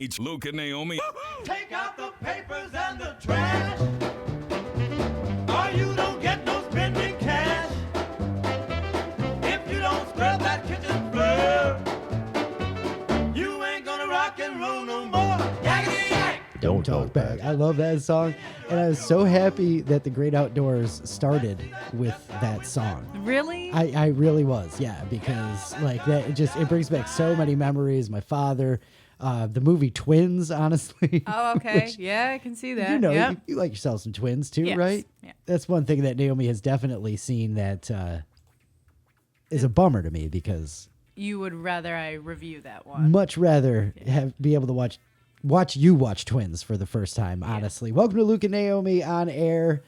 It's Luke and Naomi. Take out the papers and the trash, or you don't get no spending cash. If you don't scrub that kitchen floor, you ain't gonna rock and roll no more. Yakety yak! Don't Talk Back. I love that song, and I was so happy that The Great Outdoors started with that song. Really? I really was, yeah, because like that it brings back so many memories. My father, the movie Twins, honestly. Oh, okay. which, Yeah, I can see that. you know, Yep. you like yourself some twins too, Yes. right? Yeah. That's one thing that Naomi has definitely seen that is a bummer to me, because You would rather I review that one. much rather be able to watch you watch Twins for the first time, honestly. Welcome to Luke and Naomi on air,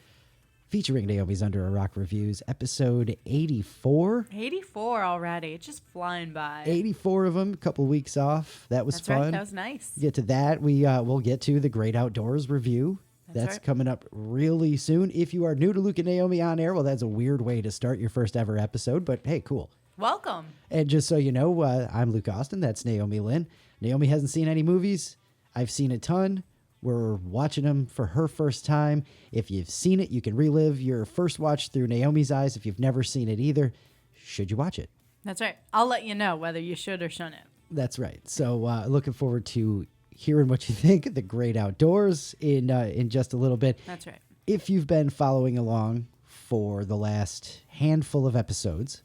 featuring Naomi's Under a Rock Reviews, episode 84. 84 already. It's just flying by. 84 of them, a couple weeks off. That was That's fun. right. That was nice. Get to that. We'll get to the Great Outdoors review. That's right. coming up really soon. If you are new to Luke and Naomi on air, well, that's a weird way to start your first ever episode, but hey, cool. Welcome. And just so you know, I'm Luke Austin. That's Naomi Lynn. Naomi hasn't seen any movies. I've seen a ton. We're watching them for her first time. If you've seen it, you can relive your first watch through Naomi's eyes. If you've never seen it either, should you watch it? That's right. I'll let you know whether you should or shouldn't. That's right. So looking forward to hearing what you think of The Great Outdoors in just a little bit. That's right. If you've been following along for the last handful of episodes,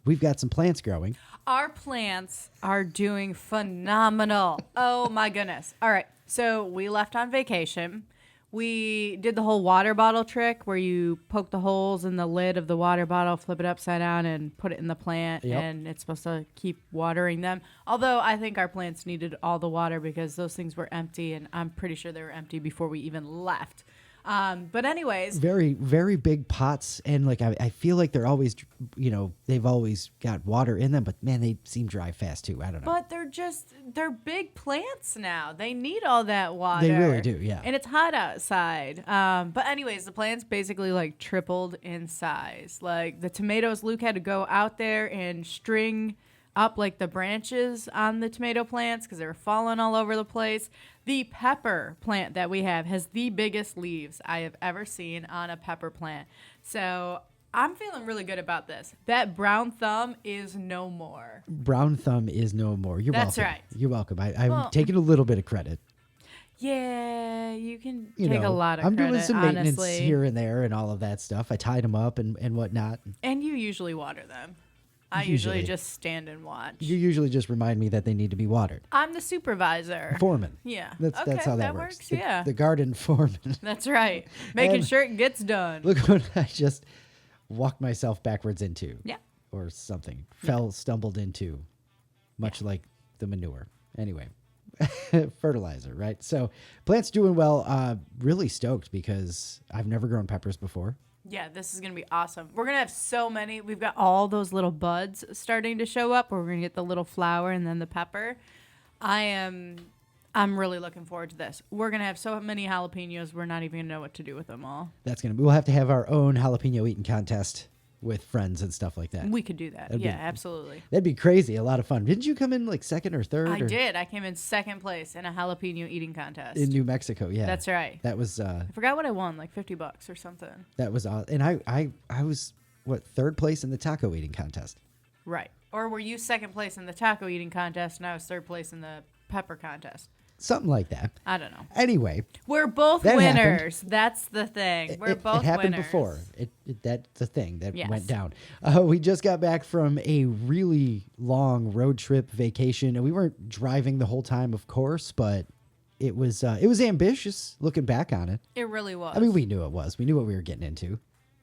we've got some plants growing. Our plants are doing phenomenal. Oh my goodness. All right. So we left on vacation. We did the whole water bottle trick where you poke the holes in the lid of the water bottle, flip it upside down, and put it in the plant. Yep. And it's supposed to keep watering them. Although I think our plants needed all the water because those things were empty, and I'm pretty sure they were empty before we even left. But anyways, Very, very big pots, and like I feel like they're always, they've always got water in them, but man, they seem dry fast too. I don't know. but they're big plants now. They need all that water. They really do, yeah. And it's hot outside. But anyways, the plants basically like tripled in size. Like the tomatoes, Luke had to go out there and string up like the branches on the tomato plants because they were falling all over the place. The pepper plant that we have has the biggest leaves I have ever seen on a pepper plant. So I'm feeling really good about this. That brown thumb is no more. Brown thumb is no more. You're That's welcome. right. You're welcome. I'm Well- taking a little bit of credit. Yeah, you can You take know, a lot of I'm credit, doing some maintenance honestly. here and there and all of that stuff. I tied them up and whatnot. And you usually water them. I Usually. usually just stand and watch. You usually just remind me that they need to be watered. I'm the supervisor. Foreman. Yeah. That's Okay, how that that works. works, The- yeah. The garden foreman. That's right. Making And- sure it gets done. Look what I just walked myself backwards into. Yeah. Or something. Stumbled into. Much like the manure. Anyway. Fertilizer, right? So plants doing well. Really stoked because I've never grown peppers before. Yeah, this is going to be awesome. We're going to have so many. We've got all those little buds starting to show up. We're going to get the little flower and then the pepper. I'm really looking forward to this. We're going to have so many jalapenos, we're not even going to know what to do with them all. We'll have to have our own jalapeno eating contest with friends and stuff like that. We could do that. That'd Yeah, be- absolutely. That'd be crazy. A lot of fun. Didn't you come in like second or third? I or did. I came in second place in a jalapeno eating contest. in New Mexico. Yeah, That's right. That was I forgot what I won, like $50 or something. and I was third place in the taco eating contest. Right. Or were you second place in the taco eating contest and I was third place in the pepper contest? Something like that. I don't know. Anyway, We're both That winners. That's the thing. We're both it happened winners. before. That's the thing that Yes. went down. We just got back from a really long road trip vacation, and we weren't driving the whole time, of course, but it was ambitious looking back on it. It really was. I mean, we knew it was. We knew what we were getting into.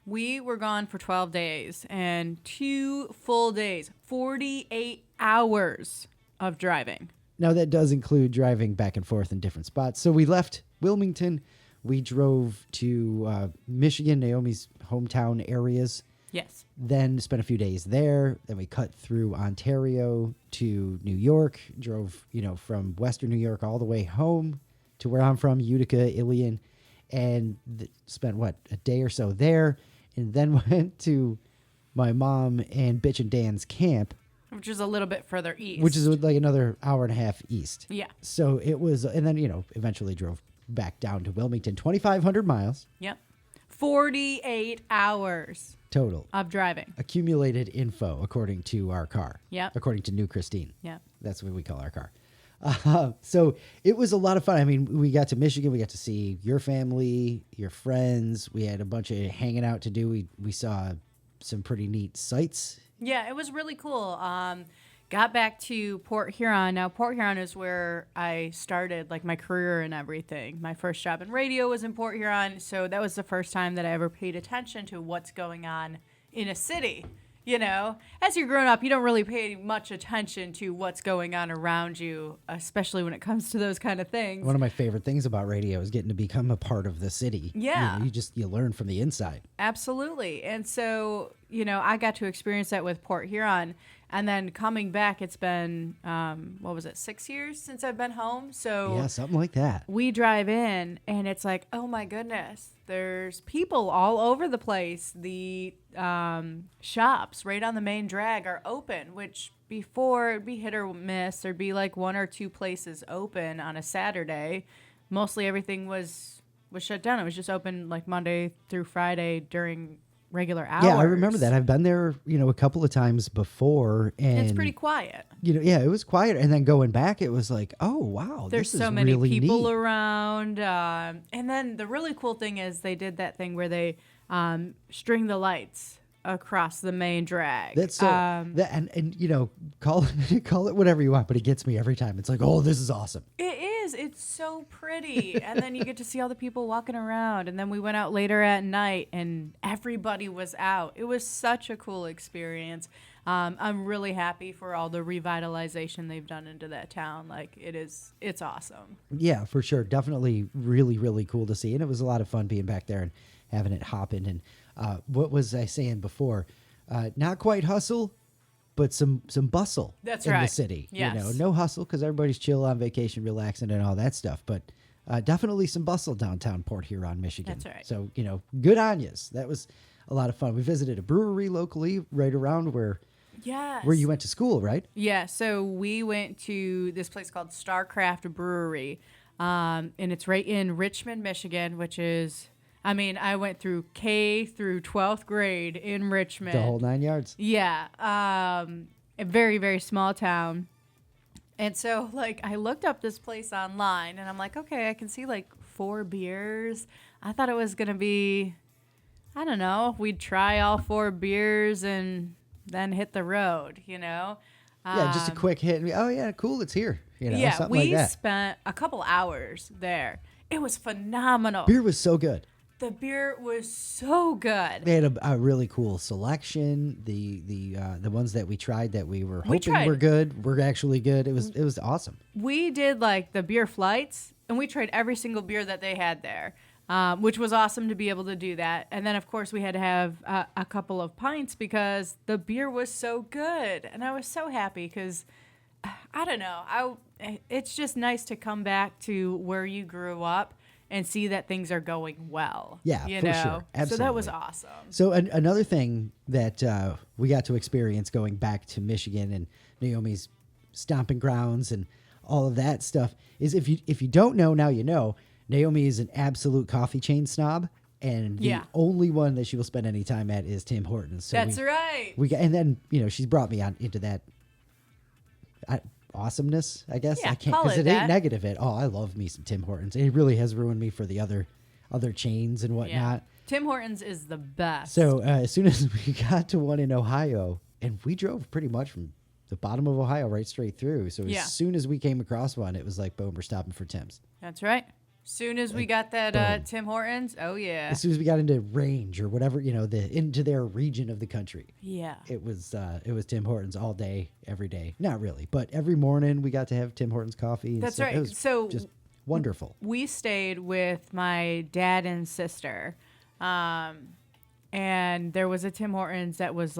We were gone for 12 days and 2 full days, 48 hours of driving. Now, that does include driving back and forth in different spots. So we left Wilmington. We drove to Michigan, Naomi's hometown areas, Yes. then spent a few days there. Then we cut through Ontario to New York, drove, from Western New York all the way home to where I'm from, Utica, Ilion, and spent, a day or so there, and then went to my mom and Bitch and Dan's camp which is a little bit further east. which is like another hour and a half east. Yeah. So it was, and then, eventually drove back down to Wilmington, 2,500 miles Yep. 48 hours total. of driving. Accumulated info, according to our car. Yep. According to New Christine. Yep. That's what we call our car. So it was a lot of fun. I mean, we got to Michigan. We got to see your family, your friends. We had a bunch of hanging out to do. We saw some pretty neat sights. Yeah, it was really cool. Got back to Port Huron. Now, Port Huron is where I started, like, my career and everything. My first job in radio was in Port Huron, so that was the first time that I ever paid attention to what's going on in a city. You know, as you're growing up, you don't really pay much attention to what's going on around you, especially when it comes to those kind of things. One of my favorite things about radio is getting to become a part of the city. Yeah. You learn from the inside. Absolutely. And so, I got to experience that with Port Huron. And then coming back, it's been, 6 years since I've been home? So Yeah, something like that. we drive in, and it's like, oh my goodness, there's people all over the place. The shops right on the main drag are open, which before it'd be hit or miss. There'd be like one or two places open on a Saturday. Mostly everything was shut down. It was just open like Monday through Friday during regular hours. Yeah, I remember that. I've been there, a couple of times before, and It's pretty quiet. it was quiet. And then going back, it was like, oh wow, There's this so is many really people neat. around. And then the really cool thing is they did that thing where they string the lights across the main drag. That's so, call it whatever you want, but it gets me every time. It's like, oh, this is awesome. It is. It's so pretty. And then you get to see all the people walking around. And then we went out later at night and everybody was out. It was such a cool experience. I'm really happy for all the revitalization they've done into that town. Like, it's awesome. Yeah, for sure. Definitely really, really cool to see. And it was a lot of fun being back there and having it hopping. And what was I saying before? Not quite hustle, but some bustle That's in right. the city. Yes. No hustle because everybody's chill on vacation, relaxing and all that stuff. But definitely some bustle downtown Port Huron, Michigan. That's right. So, good on yous. That was a lot of fun. We visited a brewery locally right around where Yes. you went to school, right? Yeah, so we went to this place called Starcraft Brewery, and it's right in Richmond, Michigan, which is, I went through K through 12th grade in Richmond. The whole 9 yards. Yeah, a very, very small town. And so, I looked up this place online, and I'm like, okay, I can see, 4 beers. I thought it was going to be, I don't know, we'd try all 4 beers and then hit the road, Yeah, just a quick hit. Oh, yeah, cool, it's here. Yeah, something like we that. spent a couple hours there. It was phenomenal. Beer was so good. The beer was so good. They had a really cool selection. The ones that we tried that we were hoping were good were actually good. It was awesome. We did the beer flights, and we tried every single beer that they had there, which was awesome to be able to do that. And then, of course, we had to have a couple of pints because the beer was so good. And I was so happy because, I don't know, it's just nice to come back to where you grew up and see that things are going well. Yeah, for sure. Absolutely. So that was awesome. So another thing that we got to experience going back to Michigan and Naomi's stomping grounds and all of that stuff is if you don't know, now you know, Naomi is an absolute coffee chain snob. And the only one that she will spend any time at is Tim Hortons. So That's right. And then, she's brought me on into that awesomeness, I guess. Yeah, I can't, call because it it ain't that. negative at all. I love me some Tim Hortons. It really has ruined me for the other chains and whatnot. Yeah. Tim Hortons is the best. So as soon as we got to one in Ohio, and we drove pretty much from the bottom of Ohio right straight through. So as soon as we came across one, it was like, boom, we're stopping for Tim's. That's right. Soon as we got that Tim Hortons, oh yeah. As soon as we got into range or whatever, into their region of the country. Yeah. It was Tim Hortons all day, every day. Not really, but every morning we got to have Tim Hortons coffee. That's stuff. right. It was So just wonderful. We stayed with my dad and sister, and there was a Tim Hortons that was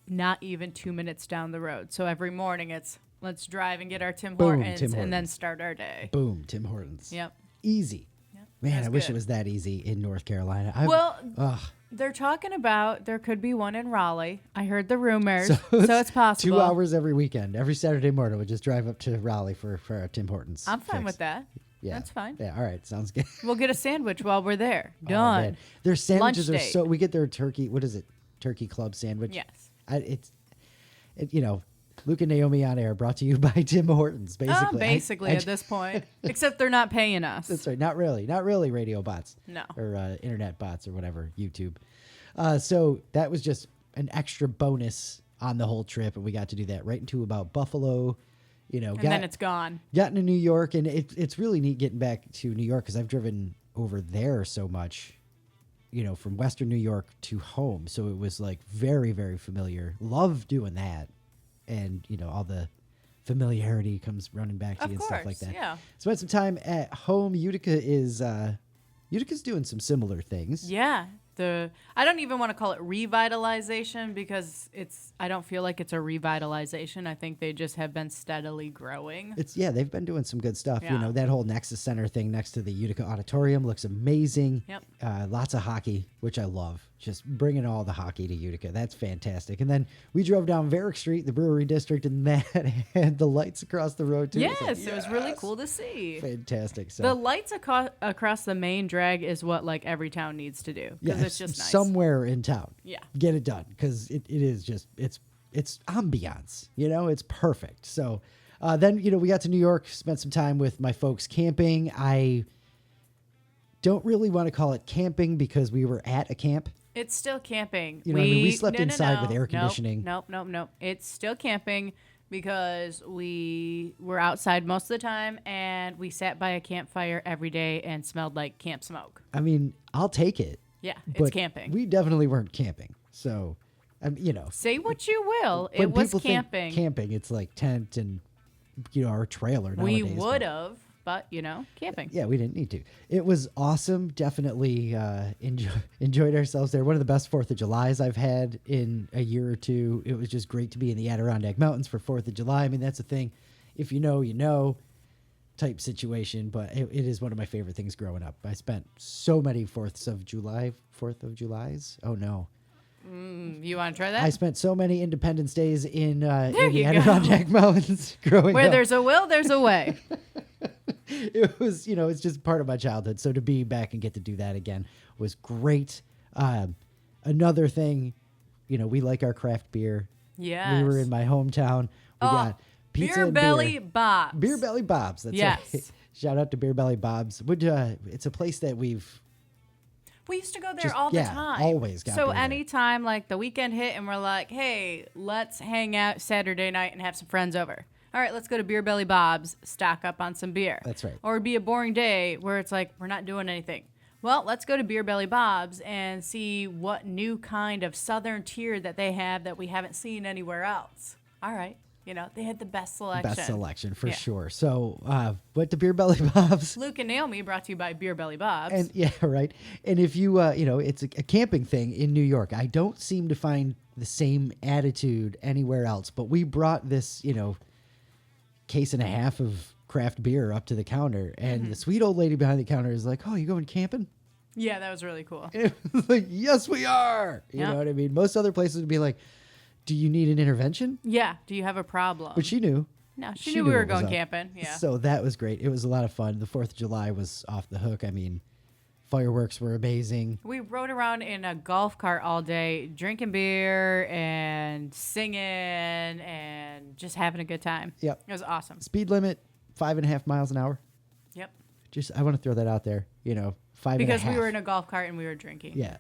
not even 2 minutes down the road. So every morning it's let's drive and get our Tim Hortons Tim and then Hortons. start our day. Boom, Tim Hortons. Yep. Easy. Yep. Man, That's I wish good. it was that easy in North Carolina. Well, They're talking about there could be one in Raleigh. I heard the rumors, so it's possible. 2 hours every weekend. Every Saturday morning, we'll just drive up to Raleigh for a Tim Hortons. I'm fine fix. with that. Yeah. That's fine. Yeah, all right. Sounds good. We'll get a sandwich while we're there. Oh, Done. man. Their sandwiches Lunch are date. so... We get their turkey... What is it? Turkey club sandwich? Yes. Luke and Naomi on air, brought to you by Tim Hortons, basically. Basically at this point. Except they're not paying us. That's right. Not really. Not really radio bots. No. Or internet bots or whatever, YouTube. So that was just an extra bonus on the whole trip, and we got to do that right into about Buffalo. And then it's gone. Got into New York, and it's really neat getting back to New York because I've driven over there so much, from Western New York to home. So it was like very, very familiar. Love doing that. And, all the familiarity comes running back to you and stuff like that. Yeah. Spent some time at home. Utica's doing some similar things. Yeah. I don't even want to call it revitalization because I don't feel like it's a revitalization. I think they just have been steadily growing. They've been doing some good stuff. Yeah. That whole Nexus Center thing next to the Utica Auditorium looks amazing. Yep. Lots of hockey, which I love. Just bringing all the hockey to Utica. That's fantastic. And then we drove down Varick Street, the brewery district, and that had the lights across the road too. Yes, it was really cool to see. Fantastic. So The lights across the main drag is what like every town needs to do because it's just nice. Somewhere in town. Yeah. Get it done because it is just it's ambiance. It's perfect. So then we got to New York, spent some time with my folks camping. I don't really want to call it camping because we were at a camp. It's still camping. We slept inside with air conditioning. Nope. It's still camping because we were outside most of the time and we sat by a campfire every day and smelled like camp smoke. I mean, I'll take it. Yeah, it's but camping. We definitely weren't camping. So, Say what you will. when It was people camping. think camping, it's like tent and, our trailer We nowadays, would have, but, camping. Yeah, we didn't need to. It was awesome. Definitely enjoyed ourselves there. One of the best 4th of Julys I've had in a year or two. It was just great to be in the Adirondack Mountains for 4th of July. I mean, that's the thing. If you know type situation, but it is one of my favorite things growing up. I spent so many 4th of Julys. Oh, no. You want to try that? I spent so many Independence Days in the you go. Adirondack Mountains growing Where up. there's a will, there's a way. It was, it's just part of my childhood. So to be back and get to do that again was great. Another thing, we like our craft beer. Yes. We were in my hometown. We got pizza Beer and Belly Bob's. Beer Belly Bob's. That's Yes. right. Shout out to Beer Belly Bob's. It's a place that we used to go there Just- all the yeah, time. always got So beer there. anytime like the weekend hit and we're like, hey, let's hang out Saturday night and have some friends over. All right, let's go to Beer Belly Bob's, stock up on some beer. That's right. Or it'd be a boring day where it's like, we're not doing anything. Well, let's go to Beer Belly Bob's and see what new kind of southern tier that they have that we haven't seen anywhere else. All right. They had the best selection. best selection for Yeah. sure. So went to Beer Belly Bob's. Luke and Naomi brought to you by Beer Belly Bob's. And yeah, right. And if you, it's a camping thing in New York. I don't seem to find the same attitude anywhere else. But we brought this, case and a half of craft beer up to the counter, and the sweet old lady behind the counter is like, "Oh, you going camping?" yeah, that was really cool. And it was like, "Yes, we are." You Yeah. know what I mean? Most other places would be like, "Do you need an intervention?" Yeah. Do you have a problem? But she knew. No, she knew we what were was going up. camping. Yeah. So that was great. It was a lot of fun. The 4th of July was off the hook. I mean, fireworks were amazing. We rode around in a golf cart all day, drinking beer and singing and just having a good time. Yep. It was awesome. Speed limit 5.5 miles an hour. Yep. I want to throw that out there. 5 Because and a half. we were in a golf cart and we were drinking. Yeah.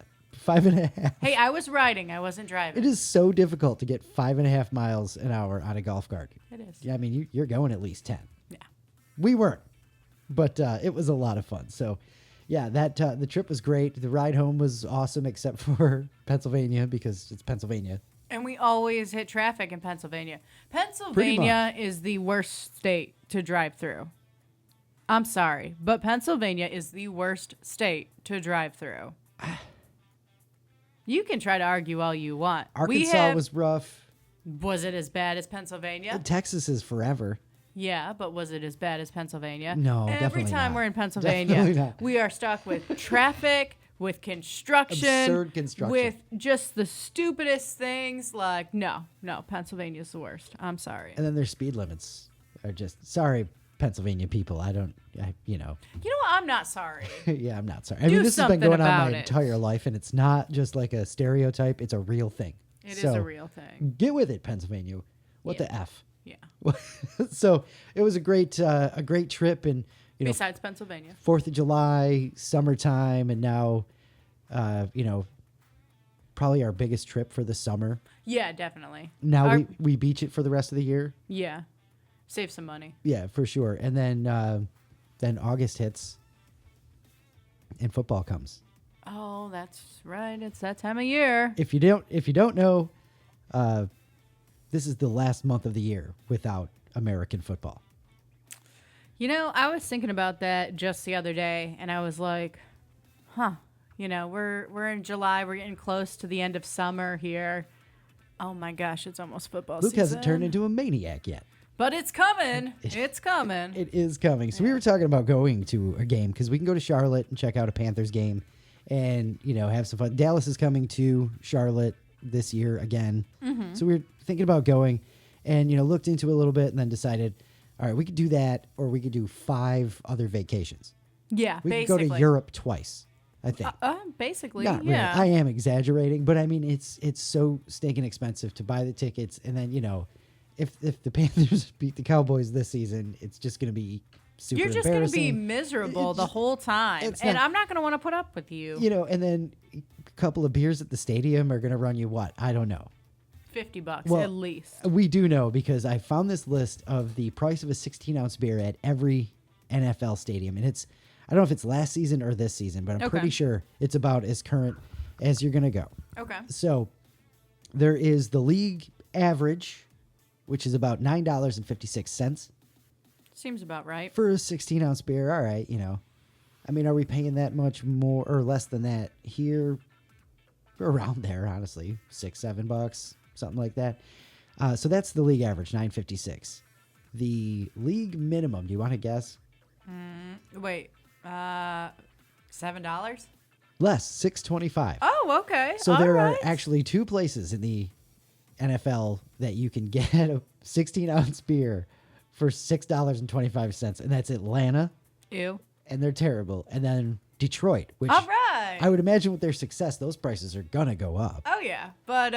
5.5. Hey, I was riding. I wasn't driving. It is so difficult to get 5.5 miles an hour on a golf cart. It is. Yeah, I mean, you're going at least 10. Yeah. We weren't, but it was a lot of fun. So, yeah, the trip was great. The ride home was awesome, except for Pennsylvania because it's Pennsylvania. And we always hit traffic in Pennsylvania. Pennsylvania is the worst state to drive through. I'm sorry, but Pennsylvania is the worst state to drive through. You can try to argue all you want. Arkansas was rough. Was it as bad as Pennsylvania? Texas is forever. Yeah, but was it as bad as Pennsylvania? No, Every definitely time not. we're in Definitely Pennsylvania, not. we are stuck with traffic, with construction. Absurd construction. With just the stupidest things. Like, no, Pennsylvania's the worst. I'm sorry. And then their speed limits are just, sorry, Pennsylvania people. You know. You know what? I'm not sorry. Yeah, I'm not sorry. I mean, this has been going on my entire life, and it's not just like a stereotype. It's a real thing. It is a real thing. Get with it, Pennsylvania. What the F? Yeah. So it was a great trip, and you know, besides Pennsylvania, 4th of July, summertime, and now, probably our biggest trip for the summer. Yeah, definitely. Now we beach it for the rest of the year. Yeah, save some money. Yeah, for sure. And then August hits, and football comes. Oh, that's right. It's that time of year. If you don't know, this is the last month of the year without American football. You know, I was thinking about that just the other day, and I was like, you know, we're in July, we're getting close to the end of summer here. Oh my gosh, it's almost football Luke season. hasn't turned into a maniac yet. But it's coming. It's coming. It is coming. So we were talking about going to a game because we can go to Charlotte and check out a Panthers game and, you know, have some fun. Dallas is coming to Charlotte this year again. Mm-hmm. So we were thinking about going and, you know, looked into it a little bit and then decided, all right, we could do that or we could do 5 other vacations. Yeah, we basically. could go to Europe twice, I think. Basically, Not yeah. really. I am exaggerating, but I mean, it's so stinking expensive to buy the tickets. And then, you know, if the Panthers beat the Cowboys this season, it's just going to be super You're just going to be embarrassing. miserable the whole time. And I'm not going to want to put up with you. You know, and then a couple of beers at the stadium are going to run you what? I don't know. $50 Well, at least. We do know because I found this list of the price of a 16-ounce beer at every NFL stadium. And it's, I don't know if it's last season or this season, but I'm pretty sure it's about as current as you're going to go. Okay. So there is the league average, which is about $9.56 Seems about right. for a 16-ounce beer. All right, you know. I mean, are we paying that much more or less than that here? Around there, honestly. $6-7, something like that. So that's the league average, $9.56. The league minimum, do you want to guess? Wait, $7? Less, $6.25. Oh, okay. So All there right. are actually 2 places in the NFL that you can get a 16-ounce beer for $6.25, and that's Atlanta, Ew. and they're terrible, and then Detroit, which All right. I would imagine with their success, those prices are gonna go up. Oh, yeah. But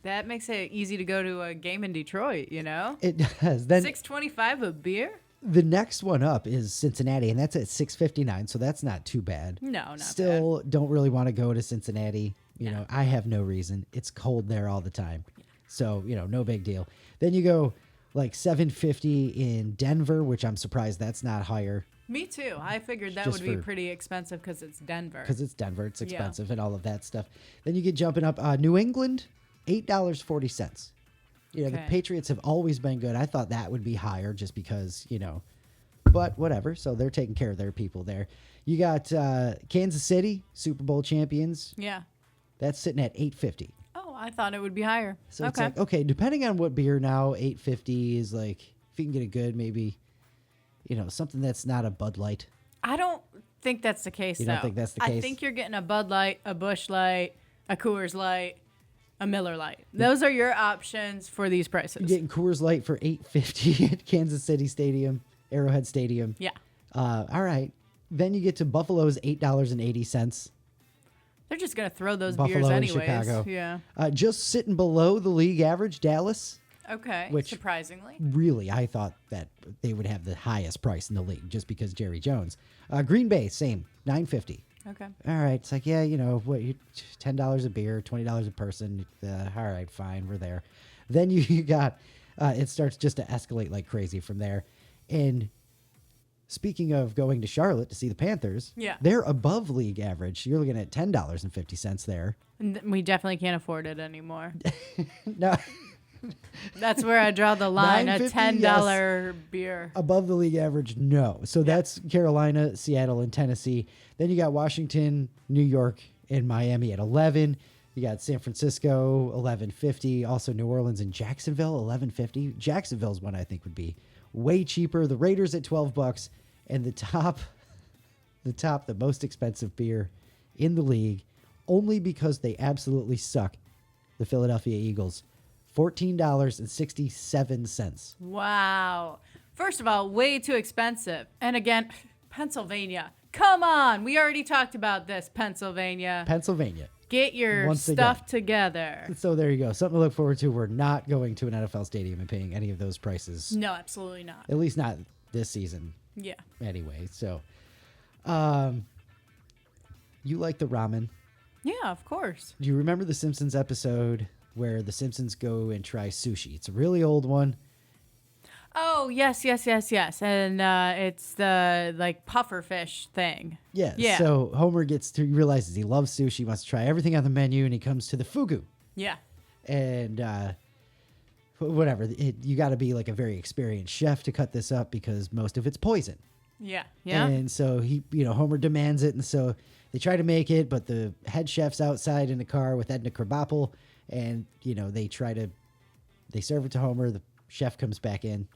that makes it easy to go to a game in Detroit, you know? It does. Then $6.25 a beer? the next one up is Cincinnati, and that's at $6.59, so that's not too bad. No, not Still don't really want to go to Cincinnati. You know, I have no reason. It's cold there all the time. So, you know, no big deal. Then you go like $7.50 in Denver, which I'm surprised that's not higher. Me too. I figured that Just would be for- pretty expensive because it's Denver. Because it's Denver, it's expensive and all of that stuff. Then you get jumping up. New England, $8.40. You know, the Okay. Patriots have always been good. I thought that would be higher just because, you know, but whatever. So they're taking care of their people there. You got Kansas City, Super Bowl champions. Yeah. That's sitting at $8.50. Oh, I thought it would be higher. So it's okay. like, okay, depending on what beer now, $8.50 is like, if you can get a good, maybe, you know, something that's not a Bud Light. I don't think that's the case, You though. don't think that's the I case? think you're getting a Bud Light, a Busch Light, a Coors Light, a Miller Light. Those are your options for these prices. You're getting Coors Light for $8.50 at Kansas City Stadium, Arrowhead Stadium. Yeah. All right. Then you get to Buffalo's $8.80. They're just going to throw those Buffalo beers and anyways. Chicago. Yeah. Just sitting below the league average, Dallas. Okay. Which- surprisingly. Really, I thought that they would have the highest price in the league just because Jerry Jones. Green Bay, same, $9.50. Okay. All right, it's like, yeah, you know, what, $10 a beer, $20 a person. All right, fine, we're there. Then you got, it starts just to escalate like crazy from there. And speaking of going to Charlotte to see the Panthers, Yeah. they're above league average. You're looking at $10.50 there. And we definitely can't afford it anymore. No, That's where I draw the line. A $9.50, $10 beer. above the league average, no. So that's Carolina, Seattle, and Tennessee. Then you got Washington, New York, and Miami at 11. You got San Francisco, $11.50. Also New Orleans and Jacksonville, $11.50. Jacksonville's one I think would be way cheaper. The Raiders at $12, and the most expensive beer in the league only because they absolutely suck. The Philadelphia Eagles, $14.67. Wow. First of all, way too expensive. And again, Pennsylvania. Come on. We already talked about this, Pennsylvania. Get your Once stuff together. So there you go. Something to look forward to. We're not going to an NFL stadium and paying any of those prices. No, absolutely not. At least not this season. Yeah. Anyway, so you like the ramen. Yeah, of course. Do you remember the Simpsons episode where the Simpsons go and try sushi? It's a really old one. Oh, yes. And it's the like puffer fish thing. Yeah. Yeah. So Homer realizes he loves sushi, he wants to try everything on the menu, and he comes to the Fugu. Yeah. And whatever, you got to be like a very experienced chef to cut this up because most of it's poison. Yeah. Yeah. And so Homer demands it, and so they try to make it, but the head chef's outside in the car with Edna Krabappel, and they serve it to Homer. The chef comes back in.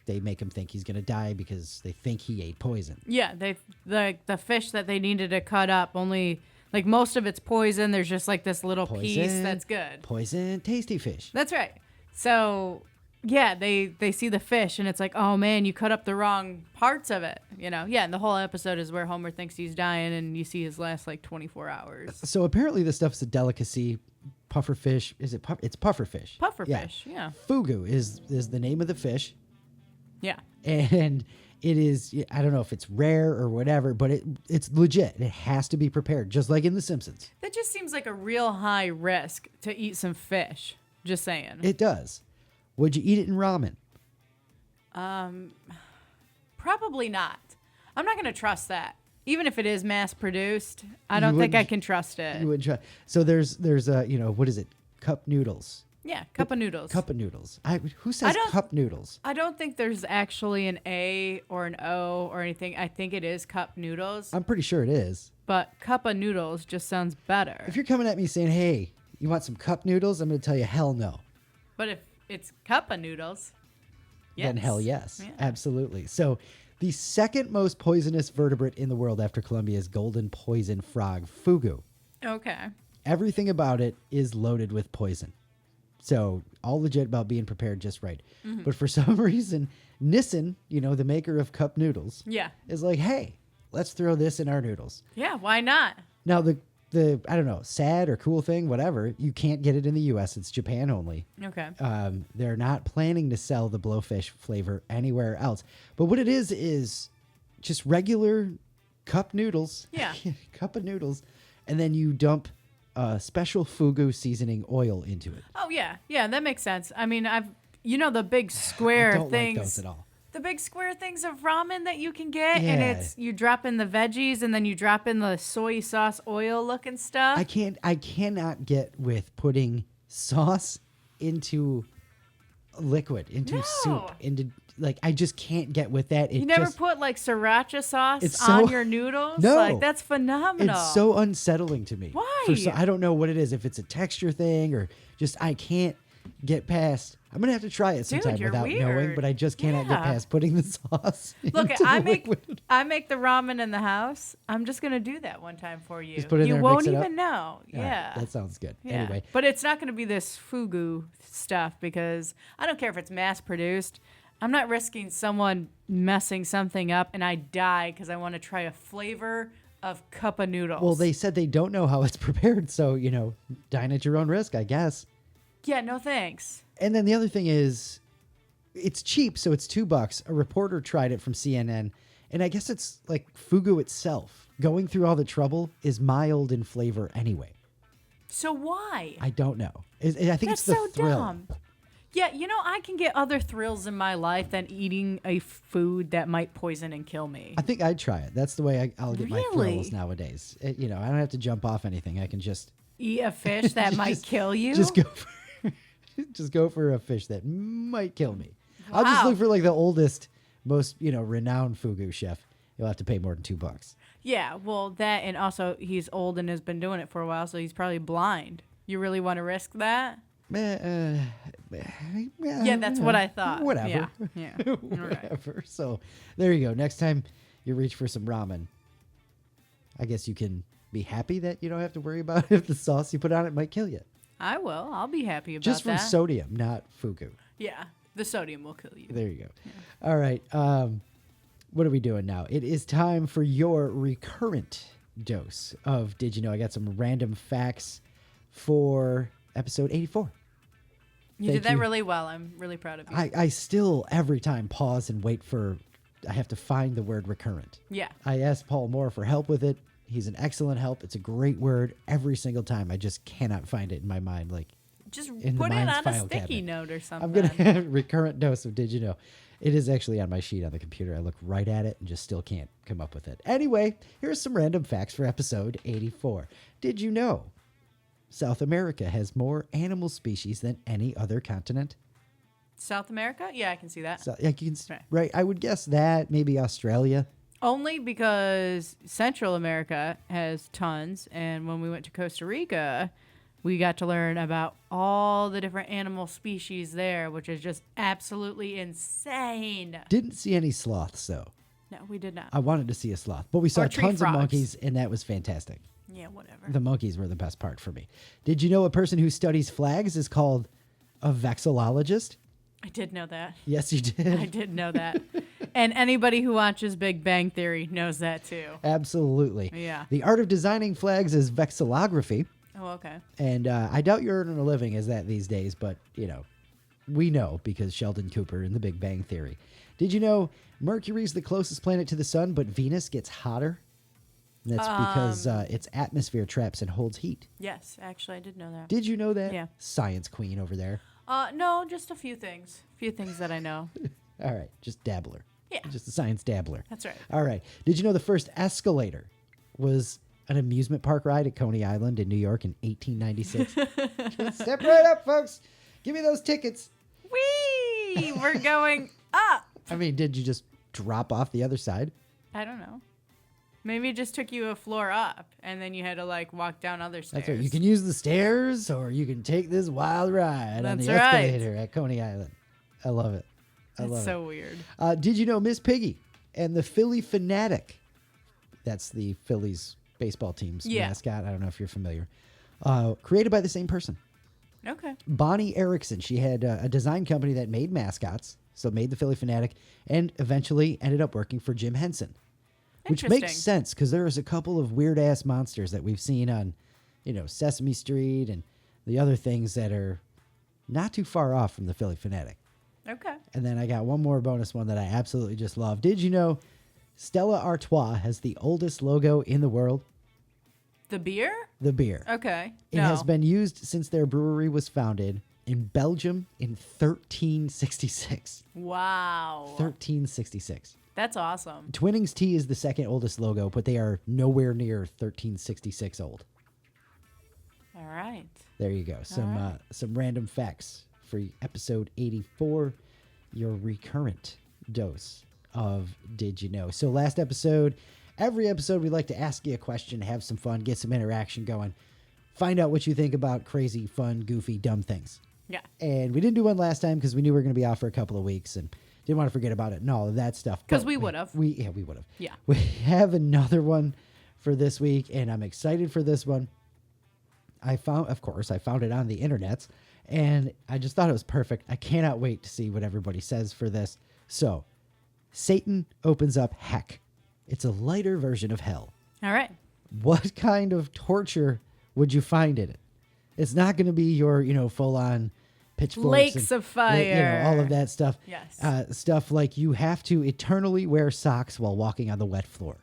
They make him think he's gonna die because they think he ate poison. Yeah, the fish that they needed to cut up only like most of it's poison. There's just like this little piece that's good. Poison, tasty fish. That's right. So yeah, they see the fish and it's like, oh man, you cut up the wrong parts of it. Yeah, and the whole episode is where Homer thinks he's dying, and you see his last like 24 hours. So apparently this stuff's a delicacy. Puffer fish. Is it? It's puffer fish. Puffer fish. Yeah. Fugu is the name of the fish. Yeah. And it is, I don't know if it's rare or whatever, but it's legit. It has to be prepared, just like in The Simpsons. That just seems like a real high risk to eat some fish. Just saying. It does. Would you eat it in ramen? Probably not. I'm not going to trust that. Even if it is mass produced, I don't think I can trust it. You wouldn't try. So there's what is it? Cup noodles. Yeah, cup of noodles. Cup of noodles. Who says cup noodles? I don't think there's actually an A or an O or anything. I think it is cup noodles. I'm pretty sure it is. But cup of noodles just sounds better. If you're coming at me saying, hey, you want some cup noodles? I'm going to tell you, hell no. But if it's cup of noodles, yes. Then hell yes. Yeah. Absolutely. So the second most poisonous vertebrate in the world after Columbia's golden poison frog, Fugu. Okay. Everything about it is loaded with poison. So all legit about being prepared just right. Mm-hmm. But for some reason, Nissin, the maker of cup noodles, is like, hey, let's throw this in our noodles. Yeah, why not? Now, the I don't know, sad or cool thing, whatever, you can't get it in the U.S. It's Japan only. Okay. They're not planning to sell the blowfish flavor anywhere else. But what it is just regular cup noodles. Yeah. Cup of noodles. And then you dump special Fugu seasoning oil into it. Oh, yeah. Yeah, that makes sense. I mean, the big square I don't things. like those at all. The big square things of ramen that you can get, Yeah. and it's you drop in the veggies and then you drop in the soy sauce oil looking stuff. I cannot get with putting sauce into liquid, into soup, into I just can't get with that. You never put like sriracha sauce It's on so- your noodles? No. Like that's phenomenal. It's so unsettling to me. Why? I don't know what it is. If it's a texture thing or just I can't get past. I'm gonna have to try it sometime you're without knowing, weird. but I just cannot get Yeah. past putting the sauce. Look, into I the liquid. make the ramen in the house. I'm just gonna do that one time for you. Just put it in you there and won't mix it up? even know. All right, Yeah. that sounds good. Yeah. Anyway, But it's not gonna be this fugu stuff because I don't care if it's mass produced. I'm not risking someone messing something up and I die because I want to try a flavor of cup of noodles. well, they said they don't know how it's prepared, so dine at your own risk, I guess. Yeah, no thanks. And then the other thing is, it's cheap, so it's $2. A reporter tried it from CNN, and I guess it's like Fugu itself. Going through all the trouble is mild in flavor anyway. So why? I don't know. I think That's it's the so thrill. dumb. Yeah, I can get other thrills in my life than eating a food that might poison and kill me. I think I'd try it. That's the way I'll get my Really? thrills nowadays. I don't have to jump off anything. I can just Eat a fish that might kill you? just go for a fish that might kill me. I'll just Wow. look for like the oldest, most renowned Fugu chef. You'll have to pay more than $2. Yeah, well, that and also he's old and has been doing it for a while, so he's probably blind. You really want to risk that? Yeah, That's what I thought. Whatever. Yeah. All right. Whatever. So there you go. Next time you reach for some ramen, I guess you can be happy that you don't have to worry about if the sauce you put on it might kill you. I will. I'll be happy about Just from that. sodium, not fugu. Yeah, the sodium will kill you. There you go. All right. What are we doing now? It is time for your recurrent dose of Did You Know? I got some random facts for episode 84. You did that really well. I'm really proud of you. I still, every time, pause and wait for, I have to find the word recurrent. Yeah. I asked Paul Moore for help with it. He's an excellent help. It's a great word every single time. I just cannot find it in my mind. Like, Just in the put it mind's on a file sticky cabinet. note or something. I'm going to have recurrent dose of Did You Know? It is actually on my sheet on the computer. I look right at it and just still can't come up with it. Anyway, here's some random facts for episode 84. Did you know South America has more animal species than any other continent? South America? Yeah, I can see that. So, like you can, Right. right. I would guess that. Maybe Australia. Only because Central America has tons, and when we went to Costa Rica, we got to learn about all the different animal species there, which is just absolutely insane. Didn't see any sloths, though. No, we did not. I wanted to see a sloth, but we saw Or tree tons of frogs. monkeys, and that was fantastic. Yeah, whatever. The monkeys were the best part for me. Did you know a person who studies flags is called a vexillologist? I did know that. Yes, you did. I did know that. And anybody who watches Big Bang Theory knows that too. Absolutely. Yeah. The art of designing flags is vexillography, Oh, okay. and I doubt you're earning a living as that these days, but, you know, we know because Sheldon Cooper in The Big Bang Theory. Did you know Mercury's the closest planet to the sun, but Venus gets hotter? And that's because its atmosphere traps and holds heat. Yes, actually, I did know that. Did you know that? Yeah. Science queen over there. No, just a few things. A few things that I know. All right, just dabbler. Yeah. Just a science dabbler. That's right. All right. Did you know the first escalator was an amusement park ride at Coney Island in New York in 1896? Step right up, folks. Give me those tickets. Whee! We're going up. I mean, did you just drop off the other side? I don't know. Maybe it just took you a floor up, and then you had to like walk down other stairs. That's right. You can use the stairs, or you can take this wild ride on That's the right. escalator at Coney Island. I love it. I That's love so weird. it. Did you know Miss Piggy and the Philly Fanatic? That's the Phillies baseball team's mascot. I don't know if you're familiar. Created by the same person. Okay. Bonnie Erickson. She had a design company that made mascots, so made the Philly Fanatic, and eventually ended up working for Jim Henson. Which makes Interesting. sense because there is a couple of weird ass monsters that we've seen on, you know, Sesame Street and the other things that are not too far off from the Philly Fanatic. Okay. And then I got one more bonus one that I absolutely just love. Did you know Stella Artois has the oldest logo in the world? The beer? The beer. Okay. It has been used since their brewery was founded in Belgium in 1366. Wow. 1366. That's awesome. Twinings Tea is the second oldest logo, but they are nowhere near 1366 old. All right. There you go. Some random facts for episode 84, your recurrent dose of Did You Know. So last episode, every episode we like to ask you a question, have some fun, get some interaction going, find out what you think about crazy, fun, goofy, dumb things. Yeah. And we didn't do one last time because we knew we were going to be out for a couple of weeks and didn't want to forget about it and all of that stuff. Because But we would have. we would have. Yeah. We have another one for this week, and I'm excited for this one. I found it on the internets, and I just thought it was perfect. I cannot wait to see what everybody says for this. So, Satan opens up heck. It's a lighter version of hell. All right. What kind of torture would you find in it? It's not going to be your, full-on pitchforks. Lakes of fire. All of that stuff. Yes. Stuff like you have to eternally wear socks while walking on the wet floor.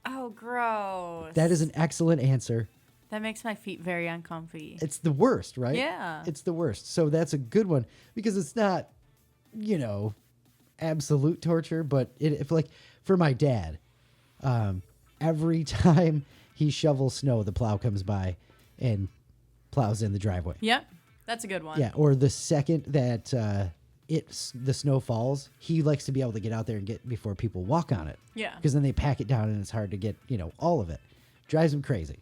Oh, gross. That is an excellent answer. That makes my feet very uncomfy. It's the worst, right? Yeah. It's the worst. So that's a good one because it's not, absolute torture, but if like for my dad, every time he shovels snow, the plow comes by and plows in the driveway. Yep. That's a good one. Yeah. Or the second that the snow falls, he likes to be able to get out there and get before people walk on it. Yeah. Because then they pack it down and it's hard to get, all of it. Drives him crazy.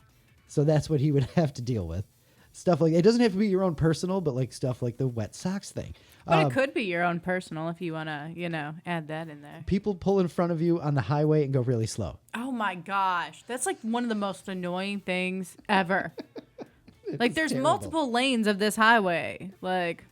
So that's what he would have to deal with. Stuff like it doesn't have to be your own personal, but like stuff like the wet socks thing. But it could be your own personal if you want to, add that in there. People pull in front of you on the highway and go really slow. Oh my gosh. That's like one of the most annoying things ever. Like, there's terrible. multiple lanes of this highway. Like,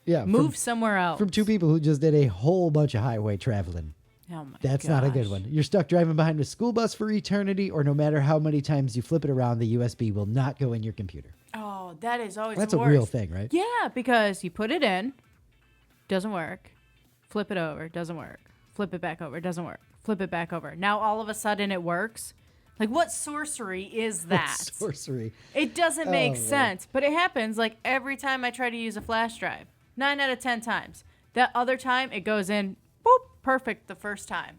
Yeah, move somewhere else. from two people who just did a whole bunch of highway traveling. Oh my That's not a good gosh. one. You're stuck driving behind a school bus for eternity, or no matter how many times you flip it around, the USB will not go in your computer. Oh, that is always That's the a worst. real thing, right? Yeah, because you put it in, doesn't work. Flip it over, doesn't work. Flip it back over, doesn't work. Flip it back over. Now all of a sudden it works. Like, what sorcery is that? Sorcery. It doesn't make Lord. sense, but it happens like every time I try to use a flash drive. 9 out of 10 times. That other time it goes in, boop, perfect the first time.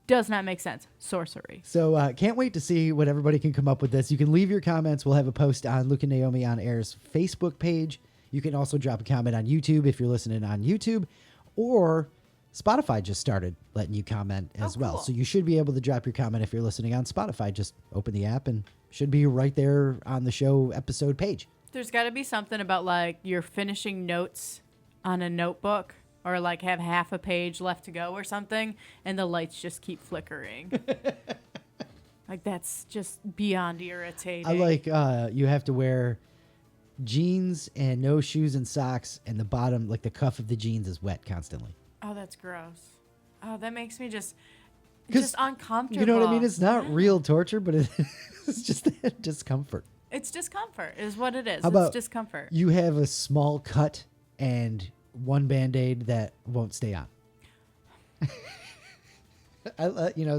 Does not make sense. Sorcery. So can't wait to see what everybody can come up with this. You can leave your comments. We'll have a post on Luke and Naomi on Air's Facebook page. You can also drop a comment on YouTube if you're listening on YouTube, or Spotify just started letting you comment as well. Cool. So you should be able to drop your comment if you're listening on Spotify. Just open the app and should be right there on the show episode page. There's got to be something about like you're finishing notes on a notebook or like have half a page left to go or something and the lights just keep flickering. Like, that's just beyond irritating. I like you have to wear jeans and no shoes and socks, and the bottom, like the cuff of the jeans, is wet constantly. Oh, that's gross. Oh, that makes me just 'Cause uncomfortable. You know what I mean? It's not real torture, but it's just discomfort. It's discomfort is what it is. How about It's discomfort. you have a small cut and one Band-Aid that won't stay on?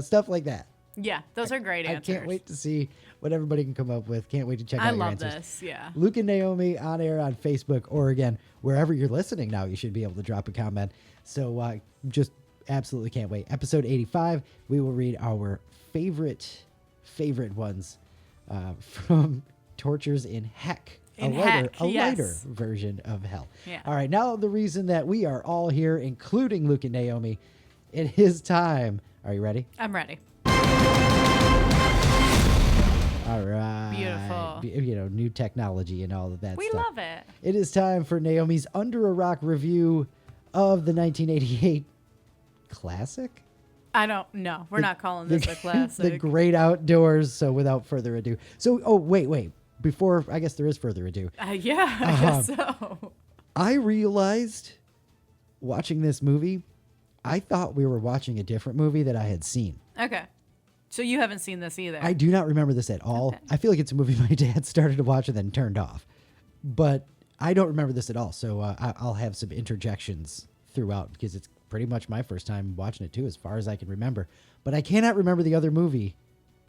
Stuff like that. Yeah, those are great I answers. can't wait to see what everybody can come up with. Can't wait to check I out your love answers. this. Yeah. Luke and Naomi on Air on Facebook, or again, wherever you're listening now, you should be able to drop a comment. So just absolutely can't wait. Episode 85, we will read our favorite ones from Tortures in Heck. In a lighter, Heck, a yes. lighter version of hell. Yeah. All right, now the reason that we are all here, including Luke and Naomi, it is time. Are you ready? I'm ready. All right. Beautiful. New technology and all of that We stuff. love it. It is time for Naomi's Under a Rock review of the 1988 classic. I don't know. We're not calling this a classic. The Great Outdoors. So without further ado. So, wait. Before, I guess there is further ado. Yeah, I guess so. I realized watching this movie, I thought we were watching a different movie that I had seen. Okay. So you haven't seen this either. I do not remember this at all. Okay. I feel like it's a movie my dad started to watch and then turned off. But I don't remember this at all. So I'll have some interjections throughout because it's pretty much my first time watching it too, as far as I can remember. But I cannot remember the other movie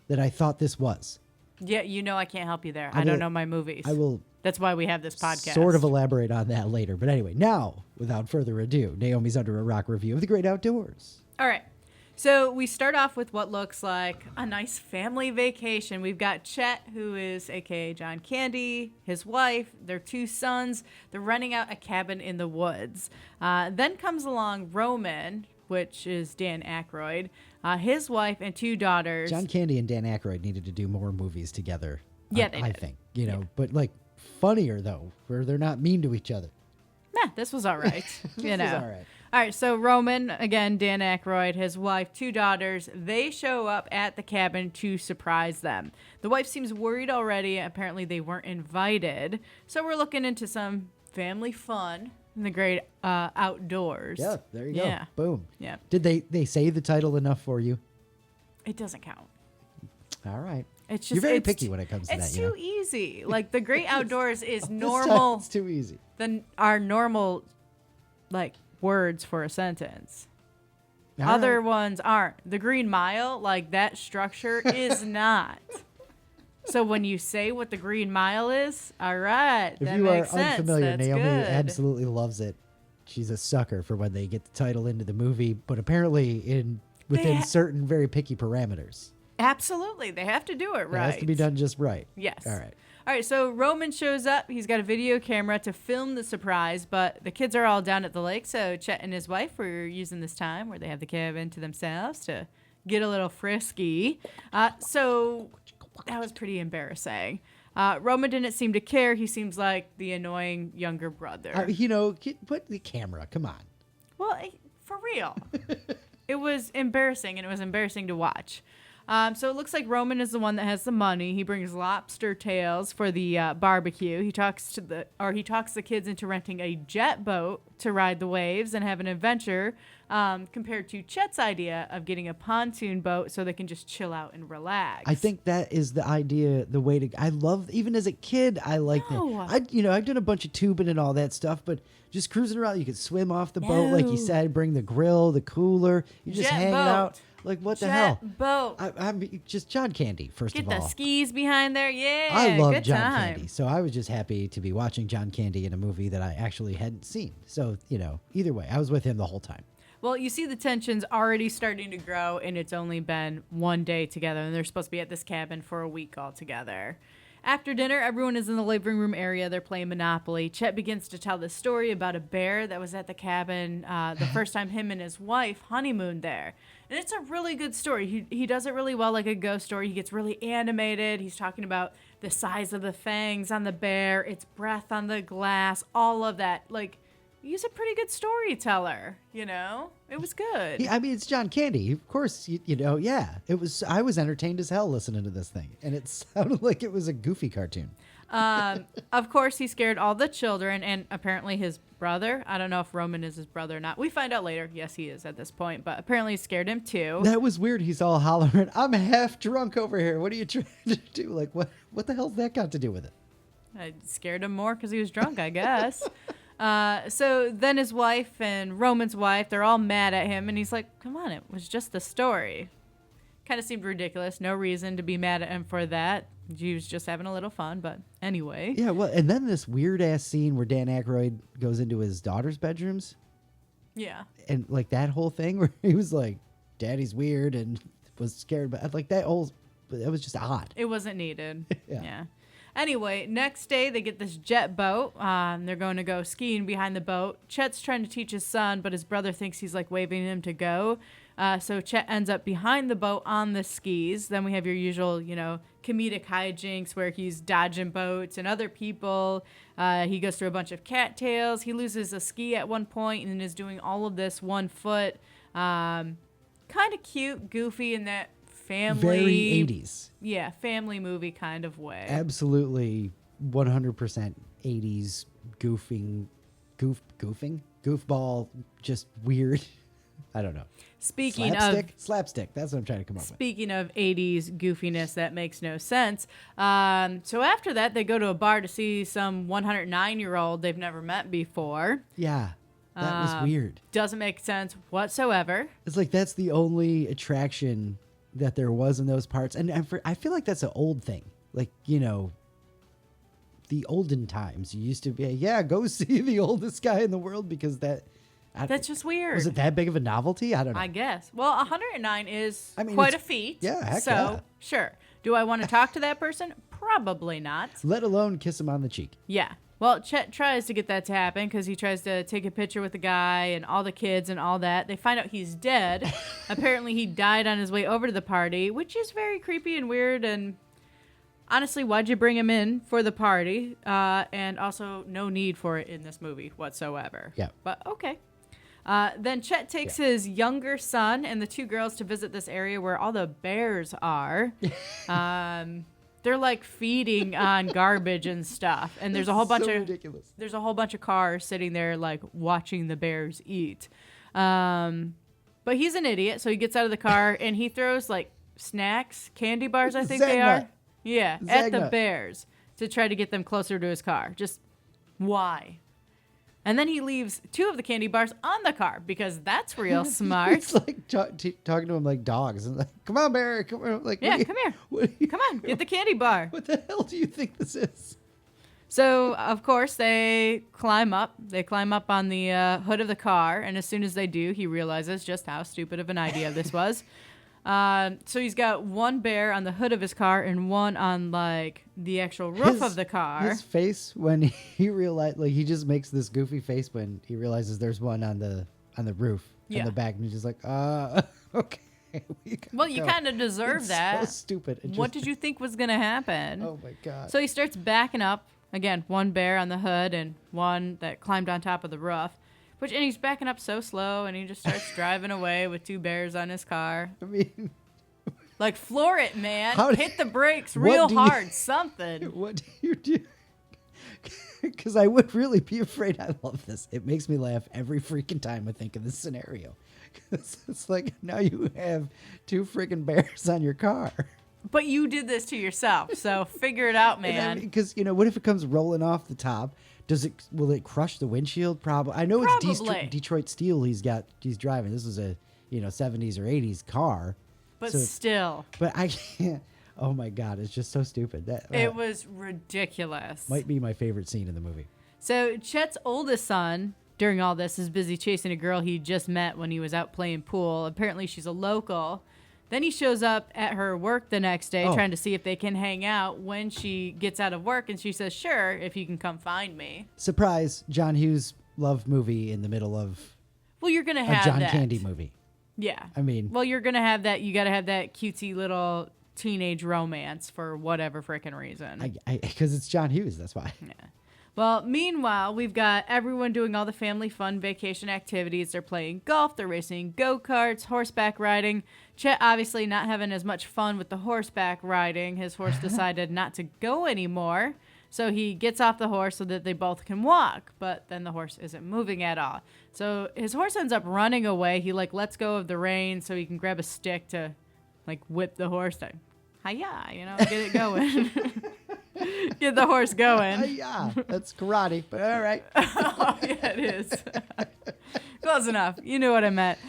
that I thought this was. Yeah, I can't help you there. I I don't will- know my movies. I will That's why we have this podcast. sort of elaborate on that later. But anyway, now, without further ado, Naomi's Under a Rock review of The Great Outdoors. All right. So we start off with what looks like a nice family vacation. We've got Chet, who is AKA John Candy, his wife, their 2 sons. They're renting out a cabin in the woods. Then comes along Roman, which is Dan Akroyd, his wife and 2 daughters. John Candy and Dan Akroyd needed to do more movies together. Yeah, they I did. think, but like funnier though, where they're not mean to each other. This was all right. Was all right. All right, so Roman, again, Dan Akroyd, his wife, 2 daughters, they show up at the cabin to surprise them. The wife seems worried already. Apparently they weren't invited. So we're looking into some family fun in the great outdoors. Yeah, there you go. Yeah. Boom. Yeah. Did they say the title enough for you? It doesn't count. All right. It's just You're very it's picky too- when it comes to It's that. too easy. Like the great outdoors is This time normal It's too easy. than our normal like words for a sentence. All Other right. ones aren't. The Green Mile, like that structure, is not. So when you say what the Green Mile is, all right, If that you are makes sense. unfamiliar, That's Naomi good. absolutely loves it. She's a sucker for when they get the title into the movie, but apparently within ha- certain very picky parameters. Absolutely, they have to do it It right. has to be done just right. Yes. All right. All right, so Roman shows up. He's got a video camera to film the surprise, but the kids are all down at the lake, so Chet and his wife were using this time where they have the cabin to themselves to get a little frisky. So that was pretty embarrassing. Roman didn't seem to care. He seems like the annoying younger brother. Put the camera. Come on. Well, for real. It was embarrassing, and it was embarrassing to watch. So it looks like Roman is the one that has the money. He brings lobster tails for the barbecue. He talks the kids into renting a jet boat to ride the waves and have an adventure, compared to Chet's idea of getting a pontoon boat so they can just chill out and relax. I think that is the idea, the way to. I love, even as a kid, I liked that. I've done a bunch of tubing and all that stuff, but just cruising around, you could swim off the boat, like you said, bring the grill, the cooler, you're just hanging out. Like, what the hell? Boat. I'm just John Candy, first Get of all. the skis behind there. Yeah. I love good John time. Candy. So I was just happy to be watching John Candy in a movie that I actually hadn't seen. So, either way, I was with him the whole time. Well, you see the tensions already starting to grow, and it's only been one day together, and they're supposed to be at this cabin for a week altogether. After dinner, everyone is in the living room area. They're playing Monopoly. Chet begins to tell the story about a bear that was at the cabin the first time him and his wife honeymooned there. And it's a really good story. He does it really well, like a ghost story. He gets really animated. He's talking about the size of the fangs on the bear, its breath on the glass, all of that. Like, he's a pretty good storyteller, It was good. Yeah, I mean, it's John Candy. Of course, yeah. It was. I was entertained as hell listening to this thing. And it sounded like it was a goofy cartoon. Of course, he scared all the children and apparently his brother. I don't know if Roman is his brother or not. We find out later. Yes, he is at this point, but apparently he scared him too. That was weird. He's all hollering, "I'm half drunk over here. What are you trying to do?" Like, what the hell's that got to do with it? I scared him more because he was drunk, I guess. So then his wife and Roman's wife, they're all mad at him, and he's like, "Come on, it was just a story." Kind of seemed ridiculous. No reason to be mad at him for that. He was just having a little fun, but anyway. Yeah, well, and then this weird-ass scene where Dan Akroyd goes into his daughter's bedrooms. Yeah. And, like, that whole thing where he was like, "Daddy's weird," and was scared. But, like, that was just odd. It wasn't needed. Yeah. Yeah. Anyway, next day they get this jet boat. They're going to go skiing behind the boat. Chet's trying to teach his son, but his brother thinks he's, like, waving him to go. So Chet ends up behind the boat on the skis. Then we have your usual, comedic hijinks where he's dodging boats and other people. He goes through a bunch of cattails. He loses a ski at one point and is doing all of this 1 foot. Kind of cute, goofy in that family. Very 80s. Yeah, family movie kind of way. Absolutely 100% 80s goofball, just weird. I don't know. Speaking slapstick. That's what I'm trying to come up with. Speaking of 80s goofiness, that makes no sense. So after that, they go to a bar to see some 109-year-old they've never met before. Yeah, that was weird. Doesn't make sense whatsoever. It's like that's the only attraction that there was in those parts. And I feel like that's an old thing. Like, the olden times. You used to be, go see the oldest guy in the world because that's just weird. Was it that big of a novelty? I don't know. I guess. Well, 109 is quite a feat. Yeah, heck so, yeah. Sure. Do I want to talk to that person? Probably not. Let alone kiss him on the cheek. Yeah. Well, Chet tries to get that to happen because he tries to take a picture with the guy and all the kids and all that. They find out he's dead. Apparently, he died on his way over to the party, which is very creepy and weird. And honestly, why'd you bring him in for the party? And also, no need for it in this movie whatsoever. Yeah. But okay. Then Chet takes his younger son and the 2 girls to visit this area where all the bears are. They're like feeding on garbage and stuff, and there's a whole bunch of ridiculous. There's a whole bunch of cars sitting there like watching the bears eat. But he's an idiot, so he gets out of the car and he throws like snacks, candy bars, I think they are. Yeah, at the bears to try to get them closer to his car. Just why? And then he leaves 2 of the candy bars on the car because that's real smart. It's like talking to him like dogs. And like, come on, Barry. Come on. Like, yeah, come here. Come on, get the candy bar. What the hell do you think this is? So, of course, they climb up. They climb up on the hood of the car. And as soon as they do, he realizes just how stupid of an idea this was. So he's got 1 bear on the hood of his car and 1 on like the actual roof of the car. His face when he realized, like, he just makes this goofy face when he realizes there's 1 on the roof on the back, and he's just like, okay. Well, you kind of deserve that. So stupid. What did you think was gonna happen? Oh my god. So he starts backing up again. 1 bear on the hood and 1 that climbed on top of the roof. And he's backing up so slow, and he just starts driving away with 2 bears on his car. I mean, Like, floor it, man. How do- Hit the brakes What real do you- hard. Something. What do you do? Because I would really be afraid. I love this. It makes me laugh every freaking time I think of this scenario. 'Cause it's like, now you have 2 freaking bears on your car. But you did this to yourself, so figure it out, man. Because, what if it comes rolling off the top? Will it crush the windshield? Probably. I know it's Probably. Detroit Steel he's driving. This is a, 70s or 80s car. But So- still, But I can't. Oh my God, it's just so stupid. That it was ridiculous. might be my favorite scene in the movie. So Chet's oldest son, during all this, is busy chasing a girl he just met when he was out playing pool. Apparently she's a local. Then he shows up at her work the next day trying to see if they can hang out when she gets out of work, and she says, sure, if you can come find me. Surprise, John Hughes love movie in the middle of Well, you're going to a have John that. Candy movie. Yeah. I mean, Well, you're going to have that. You got to have that cutesy little teenage romance for whatever frickin' reason. because it's John Hughes, that's why. Yeah. Well, meanwhile, we've got everyone doing all the family fun vacation activities. They're playing golf, they're racing go-karts, horseback riding. Chet obviously not having as much fun with the horseback riding. His horse decided not to go anymore. So he gets off the horse so that they both can walk, but then the horse isn't moving at all. So his horse ends up running away. He lets go of the reins so he can grab a stick to whip the horse to hiya, get it going. Get the horse going. Yeah, that's karate, but all right. Oh, yeah, it is. Close enough. You knew what I meant.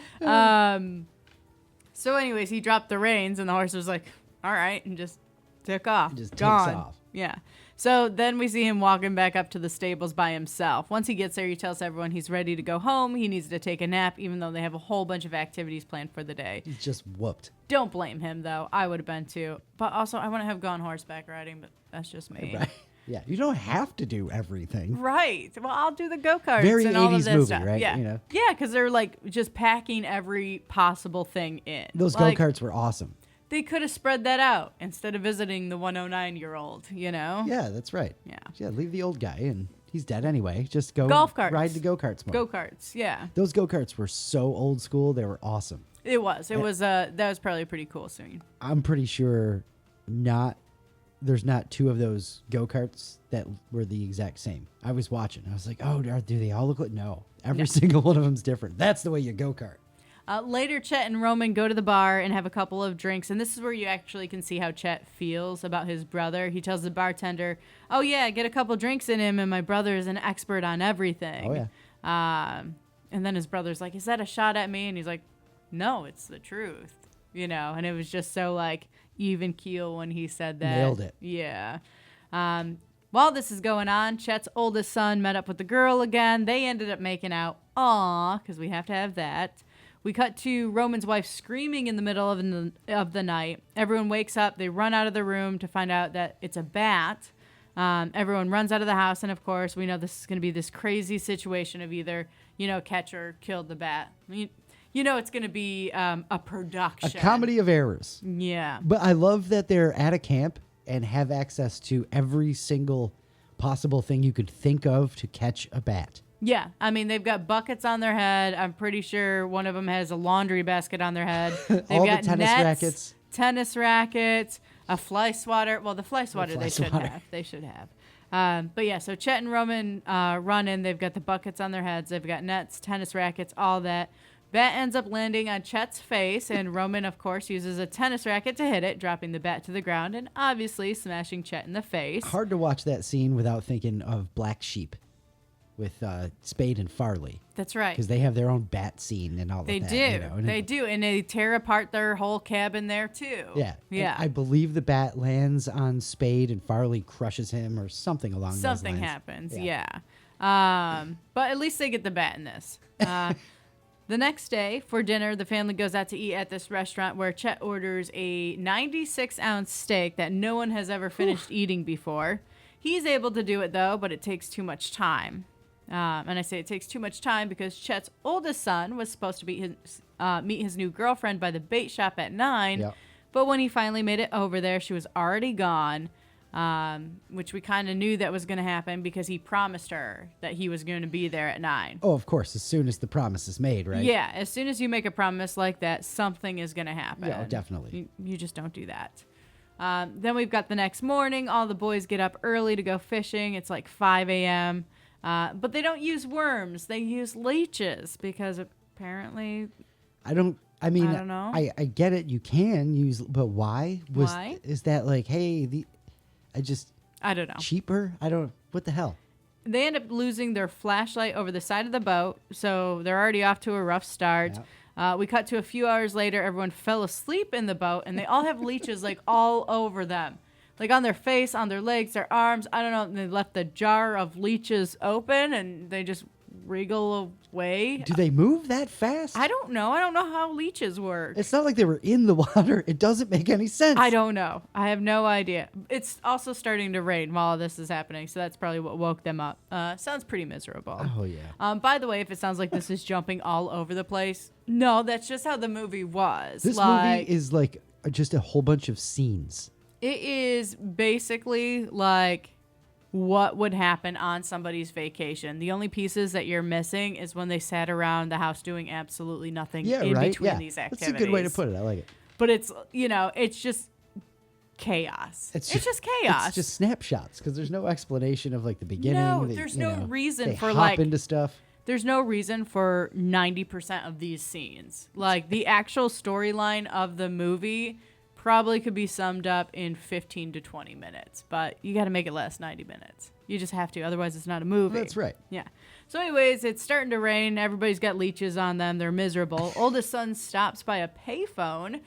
So anyways, he dropped the reins and the horse was like, all right, and just took off. Just takes Gone. off. Yeah. So then we see him walking back up to the stables by himself. Once he gets there, he tells everyone he's ready to go home. He needs to take a nap, even though they have a whole bunch of activities planned for the day. He's just whooped. Don't blame him, though. I would have been too. But also, I wouldn't have gone horseback riding, but that's just me. Right. Yeah, you don't have to do everything. Right. Well, I'll do the go-karts Very and all 80s of that movie, stuff. right? Yeah. Yeah, because they're just packing every possible thing in. Those go-karts were awesome. They could have spread that out instead of visiting the 109-year-old, Yeah, that's right. Yeah. Yeah, leave the old guy, and he's dead anyway. Just go Golf carts. ride the go-karts more. Go-karts, yeah. Those go-karts were so old school. They were awesome. It was. That was probably a pretty cool scene. I'm pretty sure there's not 2 of those go-karts that were the exact same. I was watching. I was like, oh, do they all look like? No. Every single one of them's different. That's the way you go-kart. Later, Chet and Roman go to the bar and have a couple of drinks, and this is where you actually can see how Chet feels about his brother. He tells the bartender, oh, yeah, get a couple drinks in him, and my brother is an expert on everything. Oh, yeah. And then his brother's like, is that a shot at me? And he's like, no, it's the truth. And it was just so, even keel when he said that. Nailed it. Yeah. While this is going on, Chet's oldest son met up with the girl again. They ended up making out. Aw, because we have to have that. We cut to Roman's wife screaming in the middle of the night. Everyone wakes up. They run out of the room to find out that it's a bat. Everyone runs out of the house. And, of course, we know this is going to be this crazy situation of either, Catcher killed the bat. It's going to be a production. A comedy of errors. Yeah. But I love that they're at a camp and have access to every single possible thing you could think of to catch a bat. Yeah, I mean, they've got buckets on their head. I'm pretty sure one of them has a laundry basket on their head. They've All got the tennis rackets, a fly swatter. Well, the fly swatter they should have. They should have. But yeah, so Chet and Roman run in. They've got the buckets on their heads. They've got nets, tennis rackets, all that. Bat ends up landing on Chet's face, and Roman, of course, uses a tennis racket to hit it, dropping the bat to the ground and obviously smashing Chet in the face. Hard to watch that scene without thinking of Black Sheep with Spade and Farley. That's right. Because they have their own bat scene and all they of that. do. They do. And they tear apart their whole cabin there, too. Yeah. Yeah. And I believe the bat lands on Spade and Farley crushes him or something along those lines. Something happens, yeah. But at least they get the bat in this. The next day, for dinner, the family goes out to eat at this restaurant where Chet orders a 96-ounce steak that no one has ever finished eating before. He's able to do it, though, but it takes too much time. And I say it takes too much time because Chet's oldest son was supposed to meet his new girlfriend by the bait shop at 9. Yep. But when he finally made it over there, she was already gone. which we kind of knew that was going to happen because he promised her that he was going to be there at 9. Oh, of course, as soon as the promise is made, right? Yeah, as soon as you make a promise like that, something is going to happen. Yeah, definitely. You just don't do that. Then we've got the next morning. All the boys get up early to go fishing. It's like 5 a.m. But they don't use worms. They use leeches because apparently... I don't know. I get it. You can use, but why? Why? Is that like, hey, I don't know. cheaper? What the hell? They end up losing their flashlight over the side of the boat, so they're already off to a rough start. Yeah. We cut to a few hours later. Everyone fell asleep in the boat, and they all have leeches like all over them, like on their face, on their legs, their arms. I don't know. And they left the jar of leeches open, and they just wriggle away. Do they move that fast? I don't know. I don't know how leeches work. It's not like they were in the water. It doesn't make any sense. I don't know. I have no idea. It's also starting to rain while this is happening, so that's probably what woke them up. Sounds pretty miserable. Oh, yeah. By the way, if it sounds like this is jumping all over the place, no, that's just how the movie was. This movie is like just a whole bunch of scenes. It is basically like what would happen on somebody's vacation. The only pieces that you're missing is when they sat around the house doing absolutely nothing in between these activities. That's a good way to put it. I like it. But it's, it's just chaos. It's just chaos. It's just snapshots because there's no explanation of like the beginning. No, there's no reason for hop into stuff. There's no reason for 90% of these scenes. Like the actual storyline of the movie probably could be summed up in 15 to 20 minutes, but you got to make it last 90 minutes. You just have to, otherwise it's not a movie. That's right. Yeah. So anyways, it's starting to rain. Everybody's got leeches on them. They're miserable. Oldest son stops by a payphone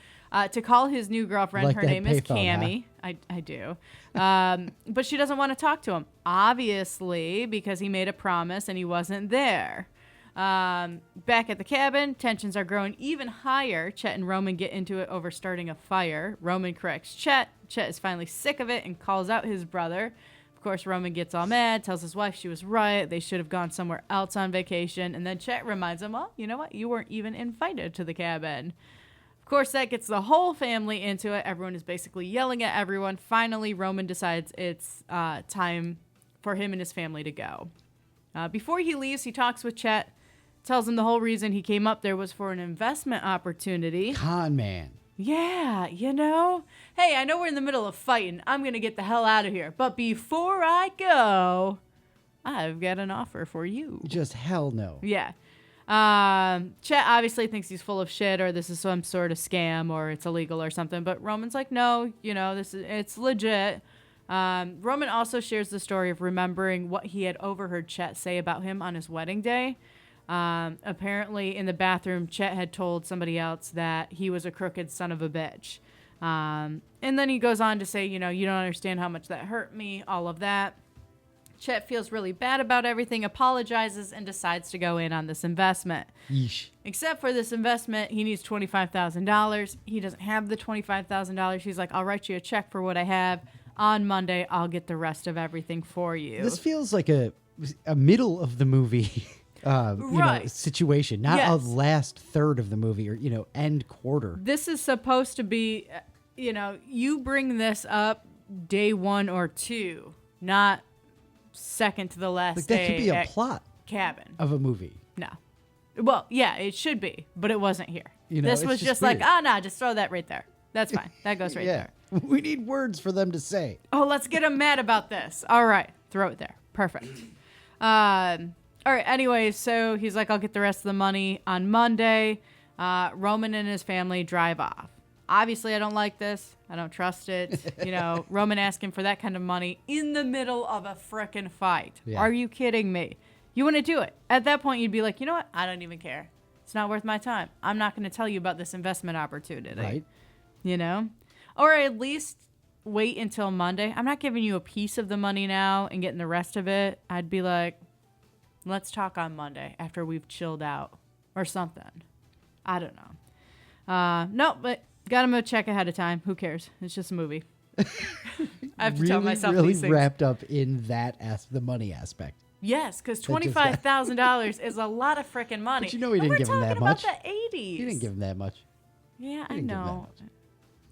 to call his new girlfriend. Like her that name is payphone, Cammie. Huh? I do. But she doesn't want to talk to him, obviously, because he made a promise and he wasn't there. Back at the cabin, tensions are growing even higher. Chet and Roman get into it over starting a fire. Roman corrects Chet. Chet is finally sick of it and calls out his brother. Of course, Roman gets all mad, tells his wife she was right. They should have gone somewhere else on vacation. And then Chet reminds him, well, you know what? You weren't even invited to the cabin. Of course, that gets the whole family into it. Everyone is basically yelling at everyone. Finally, Roman decides it's time for him and his family to go. Before he leaves, he talks with Chet. Tells him the whole reason he came up there was for an investment opportunity. Con man. Yeah, Hey, I know we're in the middle of fighting. I'm going to get the hell out of here. But before I go, I've got an offer for you. Just hell no. Yeah. Chet obviously thinks he's full of shit or this is some sort of scam or it's illegal or something. But Roman's like, no, it's legit. Roman also shares the story of remembering what he had overheard Chet say about him on his wedding day. Apparently in the bathroom, Chet had told somebody else that he was a crooked son of a bitch. And then he goes on to say, you don't understand how much that hurt me, all of that. Chet feels really bad about everything, apologizes, and decides to go in on this investment. Yeesh. Except for this investment, he needs $25,000. He doesn't have the $25,000. He's like, I'll write you a check for what I have. On Monday, I'll get the rest of everything for you. This feels like a middle of the movie situation, not a last third of the movie or, end quarter. This is supposed to be, you bring this up day 1 or 2, not second to the last like day. that could be a plot cabin of a movie. No. Well, yeah, it should be, but it wasn't here. This was just weird. like, just throw that right there. That's fine. That goes right there. We need words for them to say. Oh, let's get them mad about this. All right. Throw it there. Perfect. All right. Anyway, so he's like, I'll get the rest of the money on Monday. Roman and his family drive off. Obviously, I don't like this. I don't trust it. Roman asking for that kind of money in the middle of a frickin' fight. Yeah. Are you kidding me? You want to do it. At that point, you'd be like, you know what? I don't even care. It's not worth my time. I'm not going to tell you about this investment opportunity. Right. Or at least wait until Monday. I'm not giving you a piece of the money now and getting the rest of it. I'd be like, let's talk on Monday after we've chilled out or something. I don't know. No, but got him a check ahead of time. Who cares? It's just a movie. I have to tell myself these things. Really wrapped up in that the money aspect. Yes, because $25,000 is a lot of freaking money. But he didn't give him that much. We're talking about the 80s. He didn't give him that much. Yeah, I know.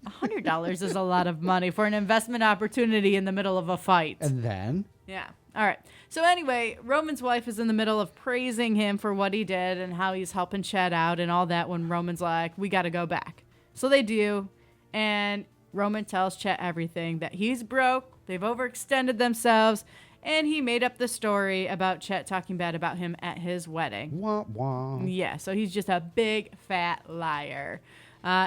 $100 is a lot of money for an investment opportunity in the middle of a fight. And then? Yeah. All right. So anyway, Roman's wife is in the middle of praising him for what he did and how he's helping Chet out and all that when Roman's like, we got to go back. So they do. And Roman tells Chet everything, that he's broke, they've overextended themselves, and he made up the story about Chet talking bad about him at his wedding. Wah, wah. Yeah, so he's just a big, fat liar.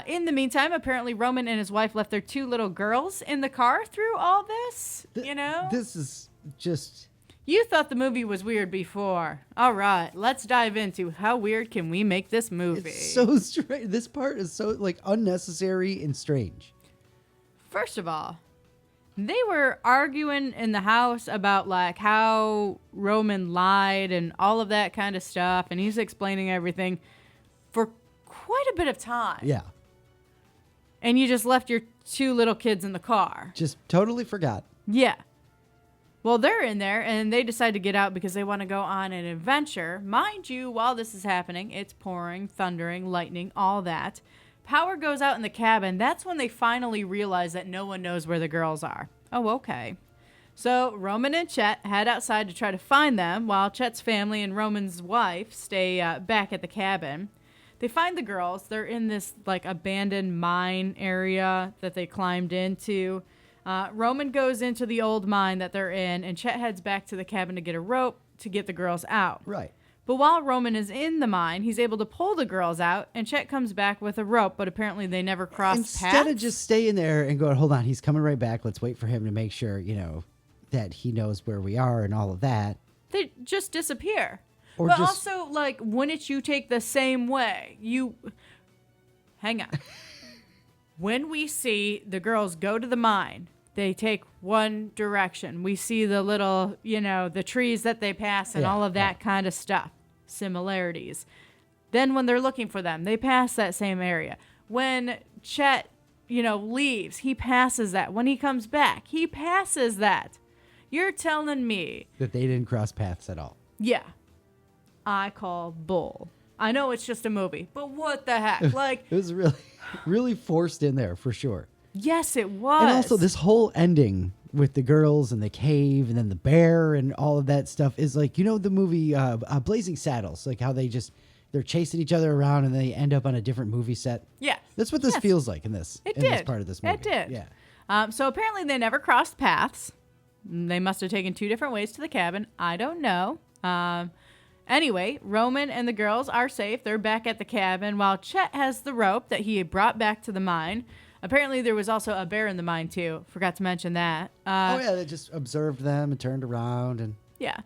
In the meantime, apparently Roman and his wife left their 2 little girls in the car through all this, you know? This is just... You thought the movie was weird before. All right, let's dive into how weird can we make this movie. It's so strange. This part is so, like, unnecessary and strange. First of all, they were arguing in the house about, like, how Roman lied and all of that kind of stuff, and he's explaining everything for quite a bit of time. Yeah. And you just left your 2 little kids in the car. Just totally forgot. Yeah. Well, they're in there, and they decide to get out because they want to go on an adventure. Mind you, while this is happening, it's pouring, thundering, lightning, all that. Power goes out in the cabin. That's when they finally realize that no one knows where the girls are. Oh, okay. So Roman and Chet head outside to try to find them, while Chet's family and Roman's wife stay back at the cabin. They find the girls. They're in this, like, abandoned mine area that they climbed into. Roman goes into the old mine that they're in, and Chet heads back to the cabin to get a rope to get the girls out. Right. But while Roman is in the mine, he's able to pull the girls out, and Chet comes back with a rope, but apparently they never crossed paths. Instead of just staying there and going, hold on, he's coming right back. Let's wait for him to make sure, that he knows where we are and all of that. They just disappear. Or but just- also, like, wouldn't you take the same way? Hang on. When we see the girls go to the mine, they take one direction. We see the little, the trees that they pass and all of that kind of stuff. Similarities. Then when they're looking for them, they pass that same area. When Chet, leaves, he passes that. When he comes back, he passes that. You're telling me That they didn't cross paths at all. yeah, I call bull. I know it's just a movie, but what the heck? Like, It was really, really forced in there for sure. yes, it was. And also this whole ending with the girls and the cave and then the bear and all of that stuff is like, the movie Blazing Saddles, like how they're chasing each other around and they end up on a different movie set. Yeah. That's what this Yes. feels like in this part of this movie. It did. Yeah. So apparently they never crossed paths. They must have taken 2 different ways to the cabin. I don't know. Anyway, Roman and the girls are safe. They're back at the cabin while Chet has the rope that he had brought back to the mine. Apparently there was also a bear in the mine too. Forgot to mention that. They just observed them and turned around and Yeah.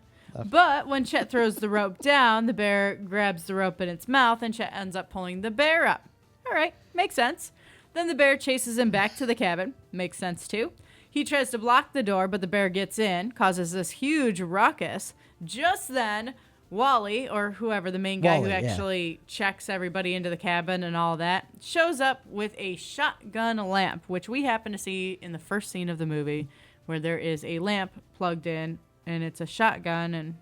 But when Chet throws the rope down, the bear grabs the rope in its mouth and Chet ends up pulling the bear up. All right, makes sense. Then the bear chases him back to the cabin. Makes sense too. He tries to block the door, but the bear gets in, causes this huge ruckus. Just then, Wally, or whoever, the main guy who actually checks everybody into the cabin and all that, shows up with a shotgun lamp, which we happen to see in the first scene of the movie, where there is a lamp plugged in, and it's a shotgun, and,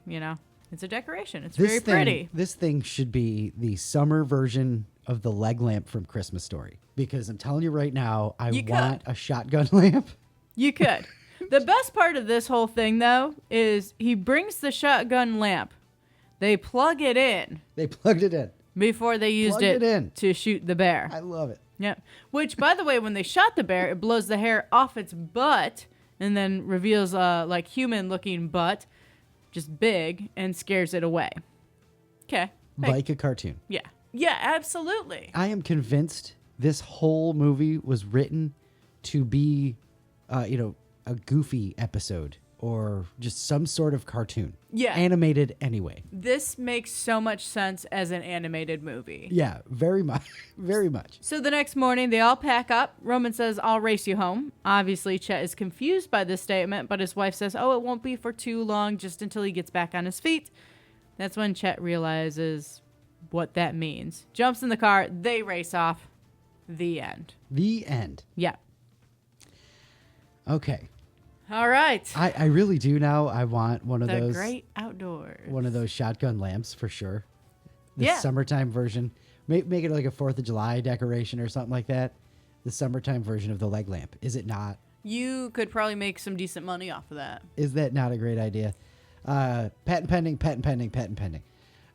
it's a decoration. It's very pretty. This thing should be the summer version of the leg lamp from Christmas Story. Because I'm telling you right now, I want a shotgun lamp. You could. The best part of this whole thing, though, is he brings the shotgun lamp. They plug it in. They plugged it in. Before they used Plugged it in. to shoot the bear. I love it. Yeah. Which, by the way, when they shot the bear, it blows the hair off its butt and then reveals a, human-looking butt, just big, and scares it away. Okay. Like a cartoon. Yeah. Yeah, absolutely. I am convinced this whole movie was written to be, a goofy episode or just some sort of cartoon. Yeah. Animated anyway. This makes so much sense as an animated movie. Yeah, very much. Very much. So the next morning, they all pack up. Roman says, I'll race you home. Obviously, Chet is confused by this statement, but his wife says, oh, it won't be for too long, just until he gets back on his feet. That's when Chet realizes what that means. Jumps in the car. They race off. The end. The end. Yeah. Okay. All right. I really do now. I want one of The those. great outdoors. One of those shotgun lamps for sure. The Yeah. summertime version. Make it like a 4th of July decoration or something like that. the summertime version of the leg lamp. Is it not? You could probably make some decent money off of that. Is that not a great idea? Patent pending, patent pending, patent pending.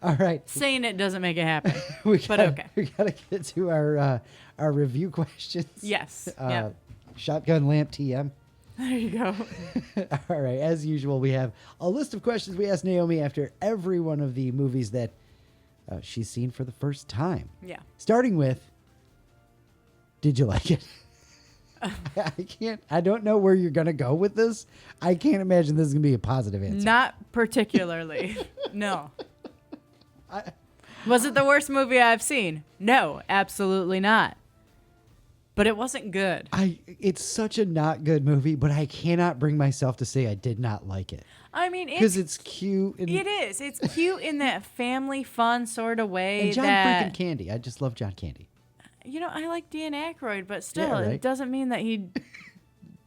All right. Saying it doesn't make it happen. But okay. We got to get to our review questions. Yes. Yeah. Shotgun lamp TM. There you go. All right. As usual, we have a list of questions we ask Naomi after every one of the movies that she's seen for the first time. Yeah. Starting with, did you like it? I don't know where you're going to go with this. I can't imagine this is going to be a positive answer. Not particularly. No. Was it the worst movie I've seen? No, absolutely not. But it wasn't good. It's such a not good movie, but I cannot bring myself to say I did not like it. I mean, because it's cute. It is. It's cute in that family fun sort of way. And John that, freaking Candy. I just love John Candy. You know, I like Dan Akroyd, but still, Yeah, right? it doesn't mean that he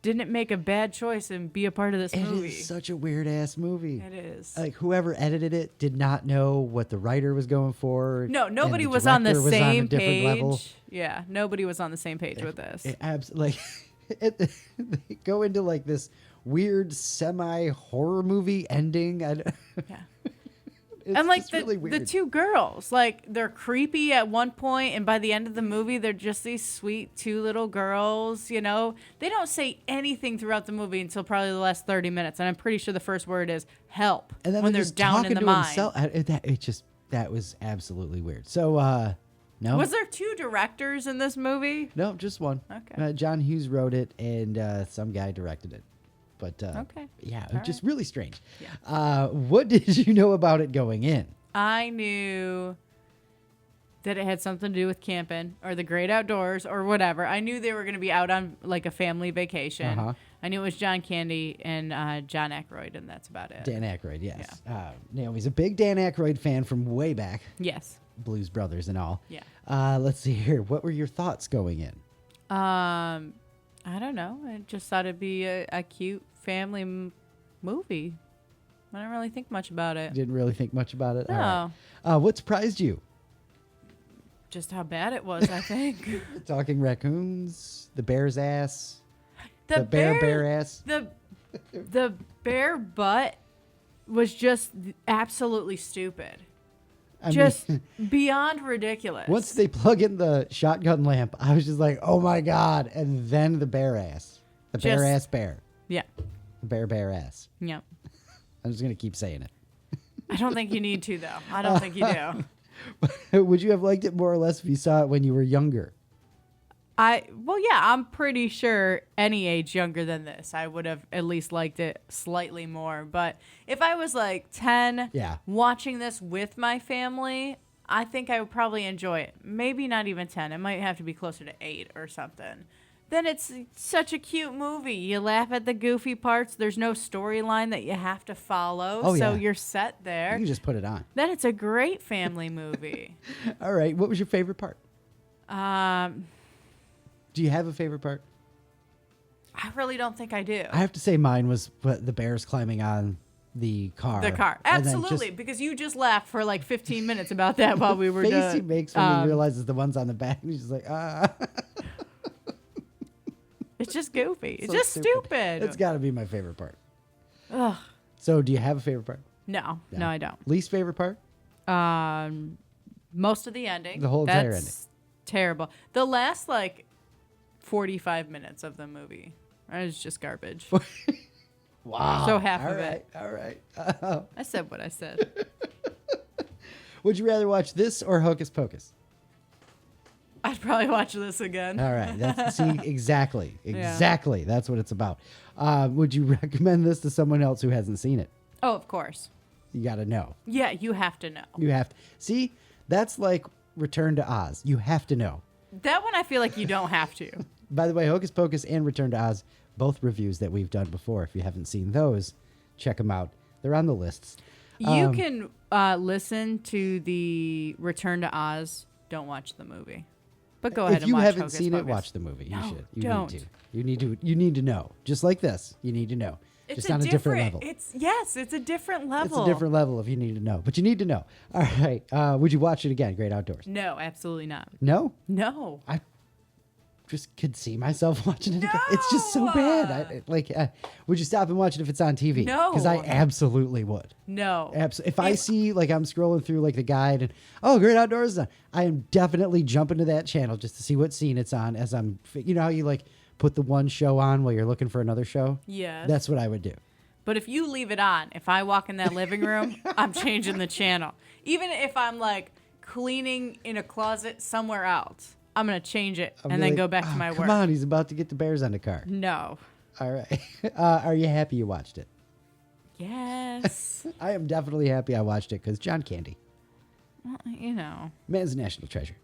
didn't make a bad choice and be a part of this movie. It is such a weird ass movie. It is. Like whoever edited it did not know what the writer was going for. No, nobody and the was on the director was same on a different page. level. Yeah, nobody was on the same page with this. They go into like this weird semi horror movie ending. Yeah. It's And like just really weird. the two girls, like they're creepy at one point, and by the end of the movie, they're just these sweet two little girls. You know, they don't say anything throughout the movie until probably the last 30 minutes, and I'm pretty sure the first word is "help" And then when they're just down talking in the to mine. himself. That was absolutely weird. So no, Was there two directors in this movie? no, just one. Okay. John Hughes wrote it, and some guy directed it. But Okay. yeah, All just right. really strange. Yeah. What did you know about it going in? I knew that it had something to do with camping or the great outdoors or whatever. I knew they were going to be out on like a family vacation. Uh-huh. I knew it was John Candy and John Akroyd, and that's about it. Dan Akroyd, yes. Naomi's a big Dan Akroyd fan from way back, Yes. Blues Brothers and all. Yeah. Let's see here. What were your thoughts going in? I don't know. I just thought it'd be a cute family movie. I didn't really think much about it. Didn't really think much about it. No. All right. What surprised you? Just how bad it was, I think. Talking raccoons, the bear's ass, The bear ass. The bear butt was just absolutely stupid. I Just mean, beyond ridiculous. once they plug in the shotgun lamp, I was just like, oh my God. And then the bear ass. The bear Just- ass bear. Yeah. The bear ass. Yeah. I'm just going to keep saying it. I don't think you need to, though. I don't think you do. Would you have liked it more or less if you saw it when you were younger? Well, yeah, I'm pretty sure any age younger than this, I would have at least liked it slightly more. But if I was like 10, Yeah. watching this with my family, I think I would probably enjoy it. Maybe not even 10. It might have to be closer to 8 or something. Then it's such a cute movie. You laugh at the goofy parts. There's no storyline that you have to follow. Oh, so yeah. you're set there. You can just put it on. Then it's a great family movie. All right. What was your favorite part? Do you have a favorite part? I really don't think I do. I have to say mine was the bears climbing on the car. The car. And then Absolutely. Because you just laughed for like 15 minutes about that while we were face done. he makes when he realizes the one's on the back. He's just like, ah. It's just goofy. It's So just stupid. It's got to be my favorite part. Ugh. So do you have a favorite part? No, I don't. Least favorite part? Most of the ending. The whole entire That's ending. terrible. The last like 45 minutes of the movie is just garbage. Wow. So half All of right. it. All right. I said what I said. Would you rather watch this or Hocus Pocus? I'd probably watch this again. All right. Exactly. Yeah. Exactly. That's what it's about. Would you recommend this to someone else who hasn't seen it? Oh, of course. You got to know. Yeah, you have to know. You have to. See, that's like Return to Oz. You have to know. That one I feel like you don't have to. By the way, Hocus Pocus and Return to Oz, both reviews that we've done before. If you haven't seen those, check them out. They're on the lists. You can listen to the Return to Oz. Don't watch the movie. But go ahead If and you watch haven't Hocus seen it, Pocus. watch the movie. No, You should. You don't. need to. You need to know. Just like this. You need to know. It's just on a different level. It's a different level. It's a different level if you need to know. But you need to know. All right. Would you watch it again? Great Outdoors. No, absolutely not. No? No. just could see myself watching it again. It's just so bad. Would you stop and watch it if it's on TV? No. Because I absolutely would. No. If I see, like, I'm scrolling through, like, the guide and, oh, Great Outdoors, I am definitely jumping to that channel just to see what scene it's on as I'm, you know how you, like, put the one show on while you're looking for another show? Yes. That's what I would do. But if you leave it on, if I walk in that living room, I'm changing the channel. Even if I'm, like, cleaning in a closet somewhere else, I'm going to change it and then go back to my work. Come on, he's about to get the bears on the car. No. All right. Are you happy you watched it? Yes. I am definitely happy I watched it because John Candy. Well, you know. Man's a national treasure.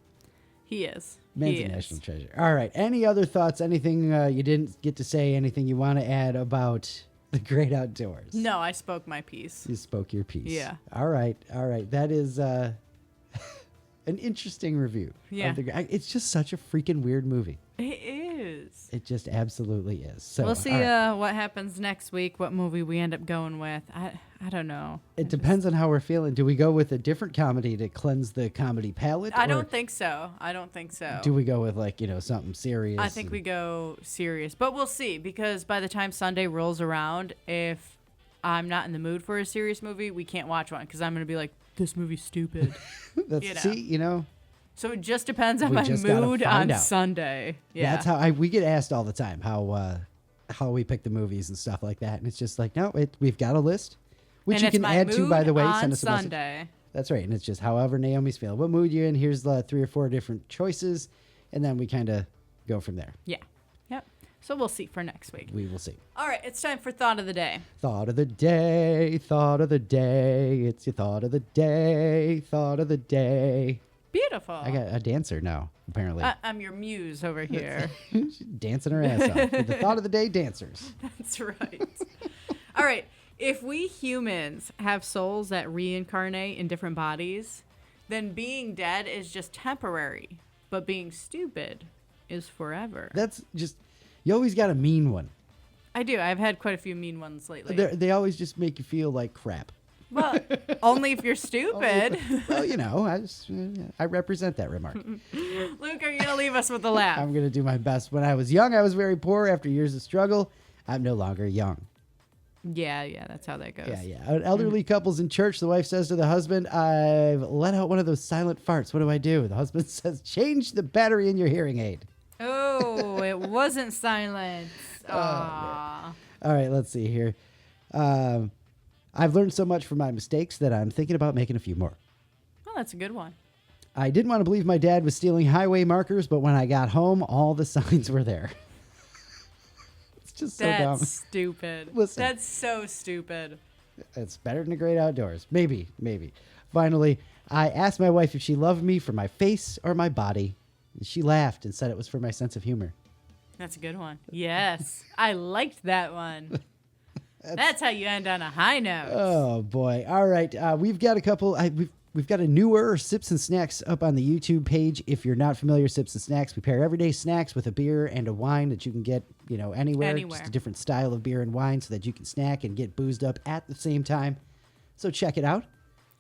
He is. Man's He a is. national treasure. All right. Any other thoughts? Anything you didn't get to say? Anything you want to add about the great outdoors? No, I spoke my piece. You spoke your piece. Yeah. All right. All right. That is an interesting review. Yeah. It's just such a freaking weird movie. It is. It just absolutely is. So We'll see all right. what happens next week, what movie we end up going with. I don't know. It depends on how we're feeling. Do we go with a different comedy to cleanse the comedy palette? I or don't think so. I don't think so. Do we go with, like, you know, something serious? I think we go serious. But we'll see, because by the time Sunday rolls around, if I'm not in the mood for a serious movie, we can't watch one, because I'm going to be like, this movie's stupid. That's, you know. see, you know. So it just depends on We my just gotta mood find on out. Sunday. Yeah. That's how we get asked all the time how we pick the movies and stuff like that, and it's just like, no, we've got a list, which and you it's can my add to, by mood the way. on Send us a message. Sunday. That's right, and it's just however Naomi's feeling. What mood you in? Here's the 3 or 4 different choices, and then we kind of go from there. Yeah. Yep. So we'll see for next week. We will see. All right. It's time for Thought of the Day. Thought of the day, thought of the day. It's your thought of the day, thought of the day. Beautiful. I got a dancer now, apparently. I'm your muse over here. She's dancing her ass off. With the thought of the day dancers. That's right. All right. If we humans have souls that reincarnate in different bodies, then being dead is just temporary, but being stupid is forever. That's just, you always got a mean one. I do. I've had quite a few mean ones lately. They always just make you feel like crap. Well, only if you're stupid. Well, you know, I represent that remark. Luke, are you going to leave us with a laugh? I'm going to do my best. When I was young, I was very poor. After years of struggle, I'm no longer young. Yeah, that's how that goes. Yeah. Elderly couples in church, the wife says to the husband, I've let out one of those silent farts. What do I do? The husband says, change the battery in your hearing aid. Oh, it wasn't silence. Aww. All right, let's see here. I've learned so much from my mistakes that I'm thinking about making a few more. Well, that's a good one. I didn't want to believe my dad was stealing highway markers, but when I got home, all the signs were there. It's just so dumb. That's stupid. Listen. That's so stupid. It's better than the great outdoors. Maybe. Finally, I asked my wife if she loved me for my face or my body. And she laughed and said it was for my sense of humor. That's a good one. Yes. I liked that one. That's how you end on a high note. Oh boy! All right, we've got a couple. We've got a newer Sips and Snacks up on the YouTube page. If you're not familiar, Sips and Snacks, we pair everyday snacks with a beer and a wine that you can get, you know, anywhere. Just a different style of beer and wine so that you can snack and get boozed up at the same time. So check it out.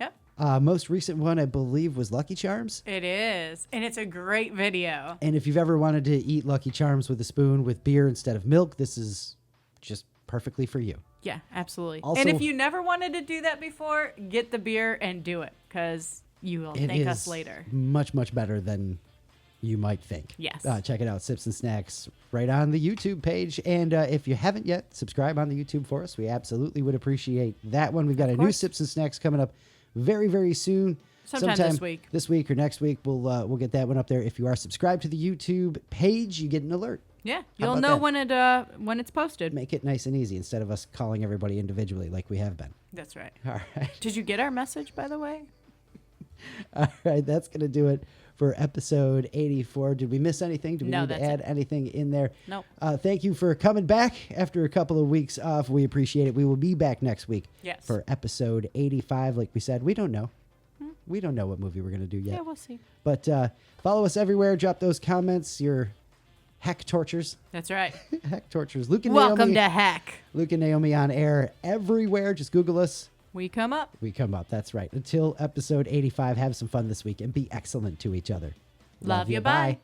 Yep. Most recent one, I believe, was Lucky Charms. It is, and it's a great video. And if you've ever wanted to eat Lucky Charms with a spoon with beer instead of milk, this is just perfectly for you. Yeah, absolutely. Also, and if you never wanted to do that before, get the beer and do it, because you will thank us later. Much, much better than you might think. Yes. Check it out, Sips and Snacks, right on the YouTube page. And if you haven't yet, subscribe on the YouTube for us. We absolutely would appreciate that one. We've got a new Sips and Snacks coming up very, very soon. Sometime this week. This week or next week, we'll get that one up there. If you are subscribed to the YouTube page, you get an alert. Yeah, you'll know when it's posted. Make it nice and easy instead of us calling everybody individually like we have been. That's right. All right. Did you get our message, by the way? All right, that's going to do it for episode 84. Did we miss anything? Do we need to add anything in there? No. Thank you for coming back after a couple of weeks off. We appreciate it. We will be back next week for episode 85. Like we said, we don't know. We don't know what movie we're going to do yet. Yeah, we'll see. But follow us everywhere. Drop those comments, your heck tortures. That's right. Heck tortures. Luke and Welcome Naomi, to Heck. Luke and Naomi on air everywhere. Just Google us. We come up. We come up. That's right. Until episode 85, have some fun this week and be excellent to each other. Love you. Bye.